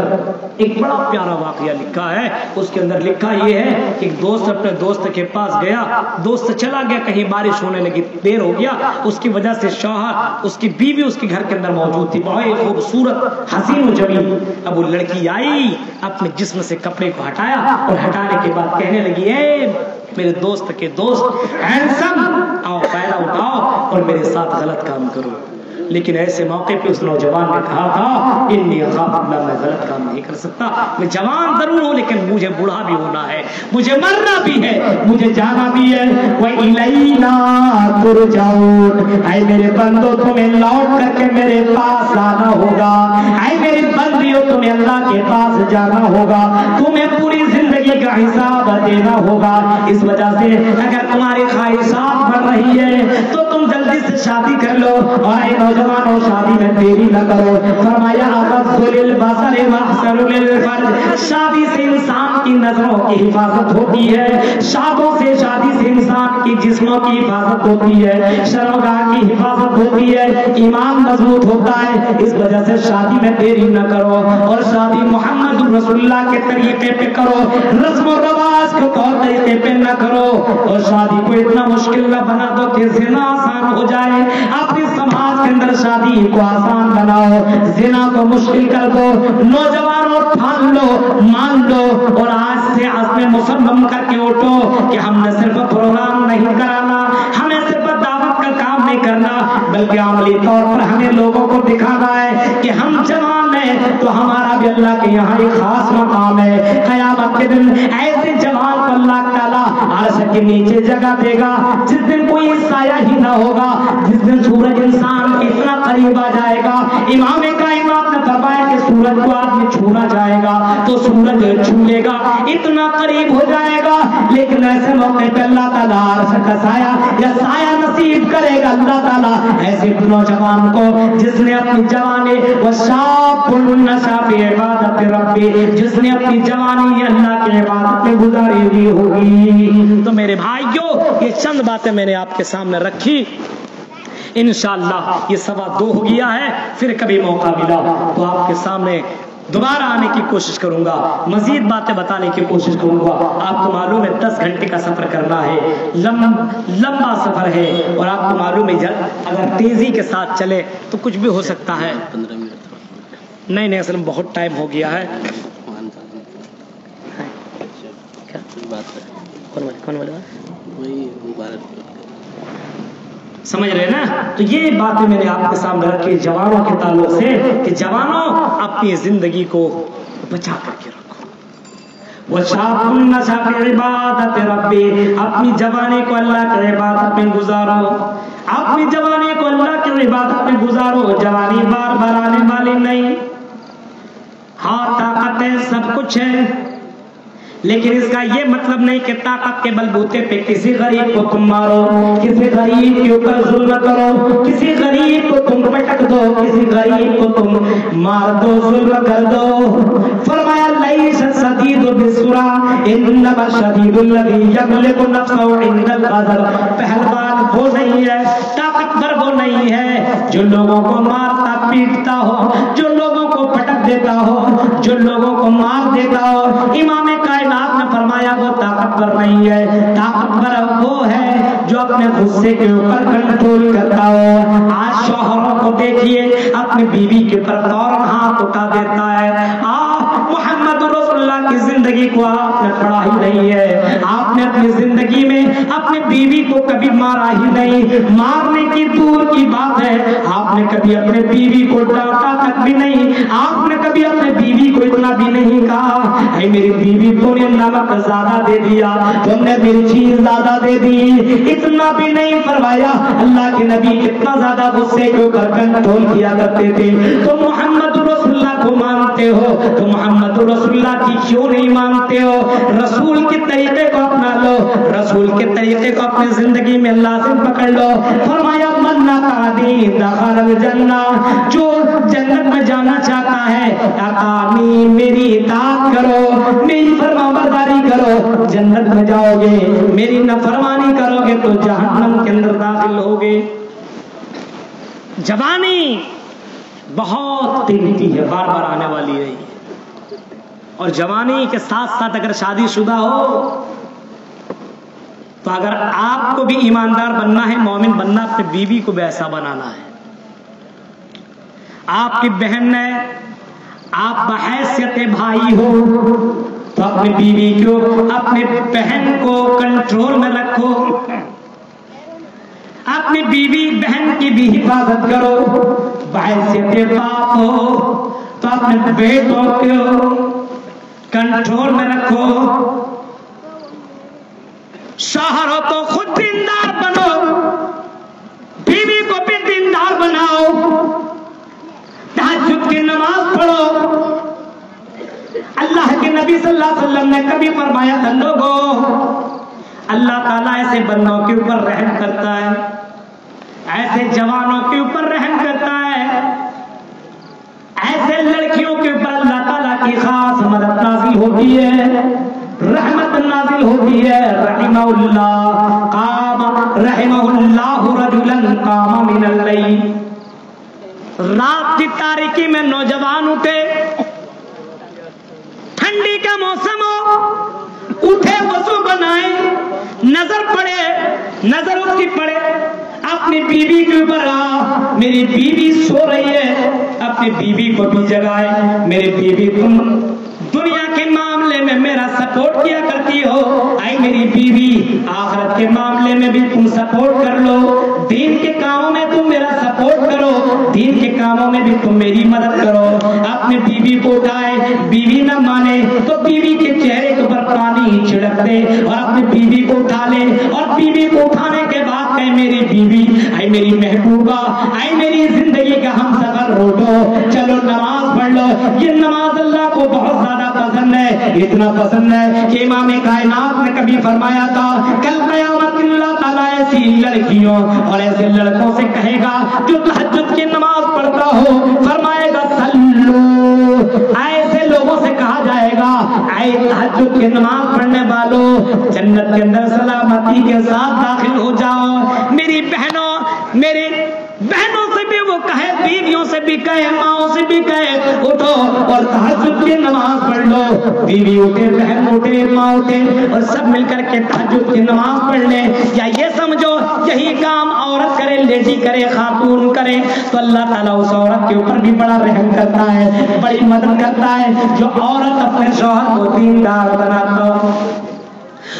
ایک بڑا پیارا واقعہ لکھا ہے. اس کے اندر لکھا یہ ہے کہ ایک دوست اپنے دوست کے پاس گیا, دوست چلا گیا, کہیں بارش ہونے لگی, دیر ہو گیا, اس کی وجہ سے شوہر, اس کی بیوی اس کے گھر کے اندر موجود تھی, بہت خوبصورت حسین و جمیل. اب وہ لڑکی آئی, اپنے جسم سے کپڑے کو ہٹایا اور ہٹانے کے بعد کہنے لگی اے میرے دوست کے دوست ہینڈسم, آؤ فائدہ اٹھاؤ اور میرے ساتھ غلط کام کرو. لیکن ایسے موقع پہ اس نوجوان نے کہا تھا انی اخاف اللہ, میں غلط کام نہیں کر سکتا, میں جوان ضرور ہوں لیکن مجھے بوڑھا بھی ہونا ہے, مجھے مرنا بھی ہے, مجھے جانا بھی ہے. وَإِلَيْنَا تُرْجَعُونَ, اے میرے بندو تمہیں لوٹ کر کے میرے پاس آنا ہوگا, اے میری بندیوں تمہیں اللہ کے پاس جانا ہوگا, تمہیں پوری زندگی کا حساب دینا ہوگا. اس وجہ سے اگر تمہاری خواہشات بڑھ رہی ہے تو تم جلدی سے شادی کر لو, اور اے نوجوانوں شادی میں دیری نہ کرو. فرمایا اغض للبصر واحسن للفرج, شادی سے انسان کی نظروں کی حفاظت ہوتی ہے, شادوں سے, شادی سے انسان کی جسموں کی حفاظت ہوتی ہے, شرمگاہ کی حفاظت ہوتی ہے, ایمان مضبوط ہوتا ہے. اس وجہ سے شادی میں دیری نہ کرو اور شادی محمد رسول اللہ کے طریقے پہ کرو, رسم و رواج کے طور طریقے پہ نہ کرو, اور شادی کو اتنا مشکل نہ بنا دو کہ زنا آسان ہو جائے. اپنی سماج کے اندر شادی کو آسان بناؤ, زنا کو مشکل کر دو. نوجوانوں ٹھان لو, مان لو, اور آج سے عزم مصمم کر کے اٹھو کہ ہم نے صرف پروگرام نہیں کرانا, ہمیں صرف دعوت کا کام نہیں کرنا, بلکہ عملی طور پر ہمیں لوگوں کو دکھانا ہے کہ ہم جوان ہیں تو ہمارا بھی اللہ کے یہاں ایک خاص مقام ہے. قیامت کے دن ایسے جوان کو اللہ تعالیٰ عرش کے نیچے جگہ دے گا جس دن کوئی سایہ ہی نہ ہوگا, جس دن سورج انسان اتنا قریب آ جائے گا. امام کائنات نے فرمایا کہ سورج کو آدمی چھونا جائے گا تو سورج چھولے گا, اتنا قریب ہو جائے گا. لیکن ایسے موقع پہ اللہ تعالیٰ عرش کا سایہ یا سایہ نصیب کرے گا اللہ تعالیٰ ایسے نوجوان کو جس نے اپنی جوانی وشاب نشا فی عبادت ربی, جس نے اپنی جوانی اللہ کی عبادت میں گزاری دی ہوگی. تو میرے بھائیوں یہ چند باتیں میں نے آپ کے سامنے رکھی. انشاءاللہ یہ 2:15 ہو گیا ہے, پھر کبھی موقع ملا تو آپ کے سامنے دوبارہ آنے کی کوشش کروں گا, مزید باتیں بتانے کی کوشش کروں گا. آپ کو معلوم ہے 10 گھنٹے کا سفر کرنا ہے, لمبا سفر ہے, اور آپ کو معلوم ہے اگر تیزی کے ساتھ چلے تو کچھ بھی ہو سکتا ہے. 15 منٹ نہیں اصل میں بہت ٹائم ہو گیا ہے. کون والے وہی مبارک سمجھ رہے نا؟ تو یہ باتیں میں نے آپ کے سامنے رکھی جوانوں کے تعلق سے کہ جوانوں اپنی زندگی کو بچا کر کے رکھو. وَشَابٌ نَشَأَ فِي عِبَادَةِ رَبِّهِ، اپنی جوانی کو اللہ کی عبادت میں گزارو، اپنی جوانی کو اللہ کی عبادت میں گزارو. جوانی بار بار آنے والی نہیں. ہاں طاقت ہے، سب کچھ ہے، لیکن اس کا یہ مطلب نہیں کہ طاقت کے بلبوتے پہ کسی غریب کو تم مارو، کسی غریب کے اوپر ظلم کرو، کسی غریب کو تم پٹک دو، کسی غریب کو تم مار دو، ظلم کر دو. فرمایا لیس الشدید بالسرعۃ انما الشدید الذی یملک نفسہ عند الغضب. پہلوان وہ نہیں ہے، طاقتور وہ نہیں ہے جو لوگوں کو مارتا پیٹتا ہو، جو لوگوں کو پٹک دیتا ہو، جو لوگوں کو مار دیتا ہو. امام کائنات نے فرمایا وہ طاقتور نہیں ہے، طاقتور وہ ہے جو اپنے غصے کے اوپر کنٹرول کرتا ہو. آج شوہروں کو دیکھیے اپنی بیوی کے اوپر فوراً ہاتھ اٹھا دیتا ہے. محمد رسول اللہ کی زندگی کو آپ نے پڑھا ہی نہیں ہے، آپ نے اپنی زندگی میں اپنی بیوی کو کبھی مارا ہی نہیں. مارنے کی دور کی بات ہے، آپ نے کبھی اپنے بیوی کو ڈانٹا تک بھی نہیں. آپ نے کبھی اپنے بیوی کو اتنا بھی نہیں کہا اے میری بیوی تو نے نمک زیادہ دے دیا، تم نے مرچی زیادہ دے دی، اتنا بھی نہیں فرمایا. اللہ کے نبی اتنا زیادہ غصے کے اوپر کنٹرول کیا کرتے تھے. تو محمد رسول اللہ کو مانتے ہو تو محمد رسول اللہ کی کیوں نہیں مانتے ہو؟ رسول کے طریقے کو اپنا لو، رسول کے طریقے کو اپنی زندگی میں لازم پکڑ لو. فرمایا من اطاعنی دخل الجنہ، جو جنت میں جانا چاہتا ہے اطاعنی، میری اطاعت کرو، میری فرمانبرداری کرو، جنت میں جاؤ گے. میری نافرمانی کرو گے تو جہنم کے اندر داخل ہوگے. جوانی بہت قیمتی ہے، بار بار آنے والی ہے. اور جوانی کے ساتھ ساتھ اگر شادی شدہ ہو تو اگر آپ کو بھی ایماندار بننا ہے، مومن بننا، اپنی بیوی کو بھی ایسا بنانا ہے. آپ کی بہن ہے، آپ بحیثیت بھائی ہو تو اپنی بیوی کو، اپنے بہن کو کنٹرول میں رکھو، اپنی بیوی بہن کی بھی حفاظت کرو. بحیثیت باپ ہو تو اپنے بیٹوں کو کنٹرول میں رکھو. شوہر ہو تو خود دیندار بنو، بیوی کو بھی دیندار بناؤ. تہجد کی نماز پڑھو. اللہ کے نبی صلی اللہ علیہ وسلم نے کبھی فرمایا تھا لوگوں، اللہ تعالیٰ ایسے بندوں کے اوپر رحم کرتا ہے، ایسے جوانوں کے اوپر رحم کرتا ہے، ایسے لڑکیوں کے اوپر اللہ تعالیٰ کی خاص مدد نازل ہوتی ہے، رحمت نازل ہوتی ہے. رحمہ اللہ قام، رحمہ اللہ رجلا قام من اللیل. رات کی تاریکی میں نوجوان اٹھے، ٹھنڈی کا موسم ہو، اٹھے، وضو بنائے، نظر پڑے، نظر اس کی پڑے اپنی بیوی کے اوپر. میری بیوی سو رہی ہے، اپنی بیوی کو بھی جگائے. میری بیوی تم دنیا کے معاملے میں میرا سپورٹ کیا کرتی ہو، اے میری بیوی آخرت کے معاملے میں بھی تم سپورٹ کر لو. دین کے کاموں میں تم میرا سپورٹ کرو، دین کے کاموں میں بھی تم میری مدد کرو. اپنے بیوی کو اٹھائے، بیوی نہ مانے تو بیوی کے چہرے کے اوپر پانی چھڑک دے اور اپنی بیوی کو اٹھا لے. اور بیوی کو اٹھانے کے بعد کہے میری بیوی، اے میری محبوبہ، اے میری زندگی کا ہم سفر روٹو، چلو نماز پڑھ لو. یہ نماز اللہ کو بہت زیادہ پسند ہے، اتنا پسند ہے کہ امام کائنات نے کبھی فرمایا تھا کل قیامت اللہ تعالیٰ ایسی لڑکیوں اور ایسے لڑکوں سے کہے گا جو تہجد کی نماز پڑھتا ہو، فرمائے گا سلو. ایسے لوگوں سے کہا جائے گا اے تہجد کی نماز پڑھنے والوں، جنت کے اندر سلامتی کے ساتھ داخل ہو جاؤ. میری بہنوں، میری بہنوں سے بھی وہ کہے، بیویوں سے بھی کہے، ماؤں سے بھی کہے اٹھو اور تہجد کی نماز پڑھ لو. بیوی اٹھے، بہن اٹھے، ماں اٹھے اور سب مل کر کے تہجد کی نماز پڑھ لیں. یا یہ سمجھو یہی کام عورت کرے، لیڈی کرے، خاتون کرے تو اللہ تعالیٰ اس عورت کے اوپر بھی بڑا رحم کرتا ہے، بڑی مدد کرتا ہے جو عورت اپنے شوہر کو دیندار بناتا ہو.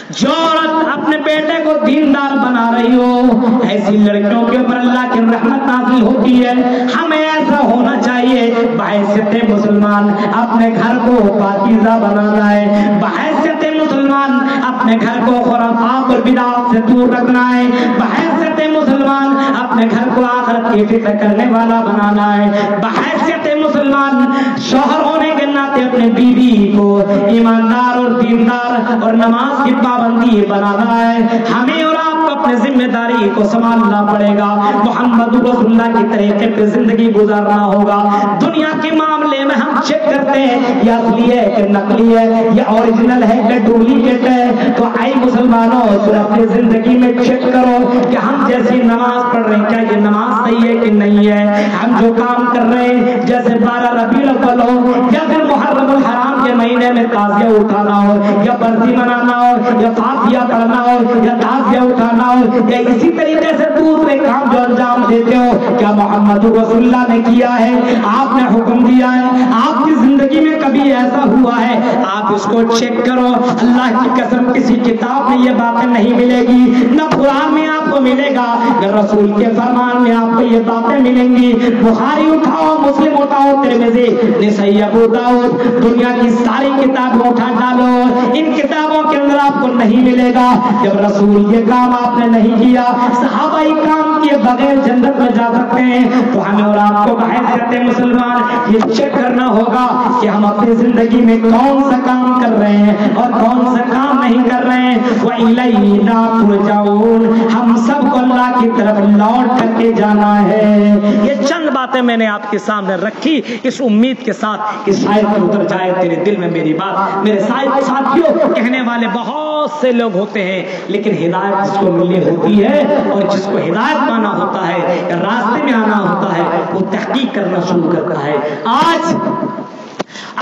جو عورت اپنے بیٹے کو دیندار بنا رہی ہو ایسی لڑکیوں کے اوپر اللہ کی رحمت نازل ہوتی ہے. ہمیں ایسا ہونا چاہیے بحیثیت مسلمان اپنے گھر کو پاکیزہ بنانا ہے, بحیثیت مسلمان اپنے گھر کو خرافات اور بدعات سے دور رکھنا ہے, بحیثیت مسلمان اپنے گھر کو آخرت کی فکر کرنے والا بنانا ہے, بحیثیت مسلمان شوہر ہونے کے ناطے اپنے بیوی کو ایماندار اور دیندار اور نماز کی پابندی بنانا ہے. ہمیں اور آپ کو اپنے ذمہ داری کو سنبھالنا پڑے گا. محمد رسول اللہ کی طریقے پہ زندگی گزارنا ہوگا. دنیا کے معاملے میں ہم چیک کرتے ہیں یہ اصلی ہے کہ نقلی ہے, یہ اوریجنل ہے کہ ڈپلیکیٹ ہے. تو آئی مسلمانوں اپنی زندگی میں چیک کرو کہ ہم جیسی نماز پڑھ رہے ہیں کیا یہ نماز صحیح ہے کہ نہیں ہے. ہم جو کام کر رہے ہیں جیسے 12 ربیع الاول ہو یا پھر محرم الحرام کے مہینے میں تعزیہ اٹھانا ہو یا برسی منانا ہو یا فاتحہ پڑھنا ہو یا تعزیہ اٹھانا ہو یا اسی طریقے سے دوسرے کام جو انجام دیتے ہو, کیا محمد رسول اللہ نے کیا ہے, آپ نے حکم دیا ہے, آپ کی زندگی میں کبھی ایسا ہوا ہے؟ آپ اس کو چیک کرو. اللہ کی قسم کسی کتاب میں یہ باتیں نہیں ملے گی, نہ قرآن میں آپ کو ملے گا, نہ رسول کے فرمان میں آپ کو یہ باتیں ملیں گی. بخاری اٹھاؤ, مسلم اٹھاؤ, ترمذی, نسائی, ابو داؤد, دنیا کی ساری کتابیں اٹھا ڈالو, ان کتابوں کے اندر آپ کو نہیں ملے گا جب رسول یہ کام آپ نے نہیں کیا, صحابہ یہ کام کیے بغیر جنت میں جا سکتے ہیں. تو ہمیں اور آپ کو بحیثیت مسلمان یہ چیک کرنا ہوگا کہ ہم اپنی زندگی میں کون سا کام کر رہے ہیں اور کون سا کام نہیں کر رہے ہیں. وَإِلَيْنَا تُرْجَعُونَ, ہم سب کو اللہ کی طرف لوٹ کر کے جانا ہے. یہ چند باتیں میں نے آپ کے سامنے رکھی اس امید کے ساتھ کہ شاید اتر جائے تیرے دل میں میری بات. میرے ساتھیوں, کہنے والے بہت سے لوگ ہوتے ہیں لیکن ہدایت جس کو ملنی ہوتی ہے اور جس کو ہدایت پانا ہوتا ہے یا راستے میں آنا ہوتا ہے وہ تحقیق کرنا شروع کرتا ہے. آج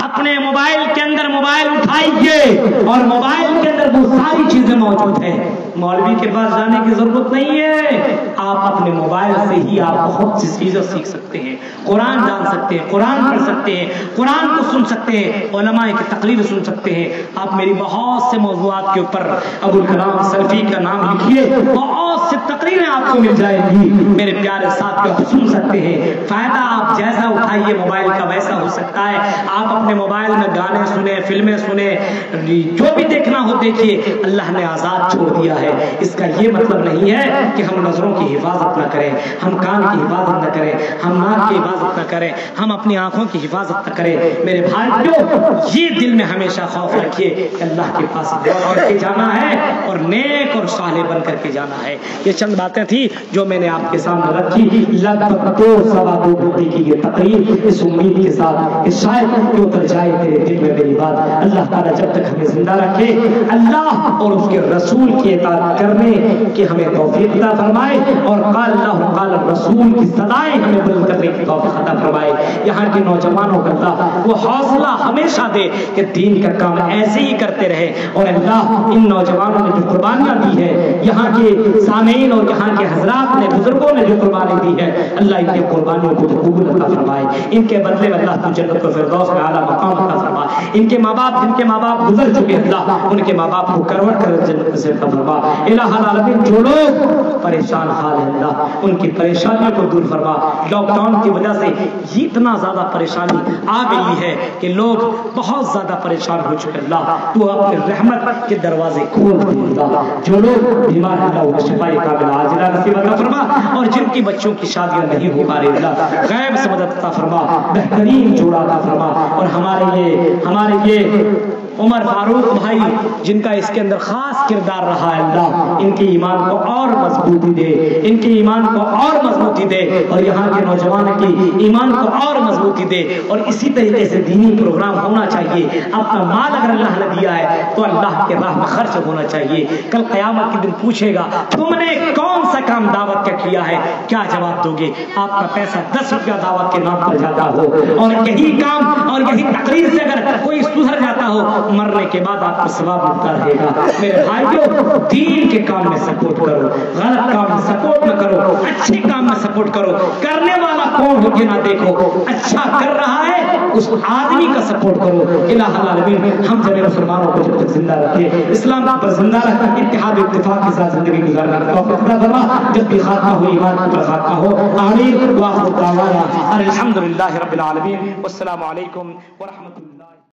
اپنے موبائل کے اندر موبائل اٹھائیے اور موبائل کے اندر وہ ساری چیزیں موجود ہیں. مولوی کے پاس جانے کی ضرورت نہیں ہے, آپ اپنے موبائل سے ہی آپ بہت سی چیزیں سیکھ سکتے ہیں, قرآن جان سکتے ہیں, قرآن پڑھ سکتے ہیں, قرآن کو سن سکتے ہیں, علماء کی تقریر سن سکتے ہیں. آپ میری بہت سے موضوعات کے اوپر ابوالکلام سلفی کا نام لکھیے, بہت سی تقریریں آپ کو مل جائیں گی. میرے پیارے ساتھیوں آپ سن سکتے ہیں. فائدہ آپ جیسا اٹھائیے موبائل کا ویسا ہو سکتا ہے. آپ اپنے موبائل میں گانے سنیں, فلمیں سنیں, جو بھی دیکھنا ہو دیکھیے. اللہ نے آزاد چھوڑ دیا ہے. اس کا یہ مطلب نہیں ہے کہ ہم نظروں کی حفاظت نہ کریں, ہم کان کی حفاظت نہ کریں, ہم ناک کی حفاظت نہ کریں, ہم اپنی آنکھوں کی حفاظت نہ کریں. میرے بھائیوں, یہ دل میں ہمیشہ خوف رکھیے کہ اللہ کے پاس دوڑ کے جانا ہے اور نیک اور صالح بن کر کے جانا ہے. یہ چند باتیں تھی جو میں نے آپ کے سامنے رکھی. لگ بھگ 2-2.25 گھنٹے کی یہ تقریر اس امید کے ساتھ کہ شاید اتر جائے تیرے دل میں میری بات. اللہ تعالیٰ جب تک ہمیں زندہ رکھے, اللہ اور اس کے رسول کی اطاعت کرنے کی ہمیں توفیق عطا فرمائے اور قال اللہ قال الرسول کی صدائیں ہمیں بلند کرنے کی توفیق عطا فرمائے. یہاں کے نوجوانوں کا اللہ وہ حوصلہ ہمیشہ دے کہ دین کا کام ایسے ہی کرتے رہے. اور اللہ ان نوجوانوں نے جو قربانیاں دی ہے, یہاں کے سامعین اور یہاں کے حضرات نے, بزرگوں نے جو قربانی دی ہے, اللہ ان کی قربانیوں کو قبول عطا فرمائے. ان کے بدلے میں اللہ تو جنت و فردوس میں اعلیٰ مقام عطا فرمائے. ان کے ماں باپ, جن کے ماں باپ گزر چکے, اللہ ان کے ماں باپ کو کروٹ کر جنت سے عطا فرما. الہ العالمین, جو لوگ پریشان حال ہے اللہ ان کی پریشانیوں کو دور فرما. لاک ڈاؤن کی وجہ سے یہ اتنا زیادہ پریشانی آ گئی ہے کہ لوگ بہت زیادہ پریشان ہو چکے. اللہ تو اپنے رحمت کے دروازے کھول دے. اللہ جو لوگ بیمار ہیں اللہ شفا کاملہ عاجلہ نصیب عطا فرما, اور جن کی بچوں کی شادیاں نہیں ہو پا رہی اللہ غیب سے مدد عطا فرما, بہترین جوڑا عطا فرما. اور ہمارے یہ عمر فاروق بھائی جن کا اس کے اندر خاص کردار رہا ہے, اللہ ان کے ایمان کو اور مضبوطی دے, ان کے ایمان کو اور مضبوطی دے, اور یہاں کے نوجوانوں کی ایمان کو اور مضبوطی دے. اور اسی طریقے سے دینی پروگرام ہونا چاہیے. اپنا مال اگر اللہ نے دیا ہے تو اللہ کے راہ میں خرچ ہونا چاہیے. کل قیامت کے دن پوچھے گا تم نے کون سا کام دعوت کا کیا ہے, کیا جواب دو گے؟ آپ کا پیسہ 10 روپیہ دعوت کے نام پر جاتا ہو اور یہی کام اور یہی تقریر سے اگر کوئی سدھر جاتا ہو, مرنے کے بعد آپ کو ثواب ملتا رہے گا. میرے بھائیوں, دین کے کام میں سپورٹ کرو, غلط کام میں سپورٹ نہ کرو, اچھے کام میں سپورٹ کرو. کرنے والا کون ہو کے نہ دیکھو، اچھا کر رہا ہے اس آدمی کا سپورٹ کرو۔ الہ العالمین ہم جب مسلمانوں کو جب تک زندہ رکھے، اسلام پر زندہ رکھے، اتحاد و اتفاق کے ساتھ زندگی گزارنے کا توفیق عطا فرما۔ جب بھی خاتمہ ہو ایمان پر خاتمہ ہو، آمین۔ وآخر دعوانا الحمدللہ رب العالمین، والسلام علیکم ورحمۃ اللہ۔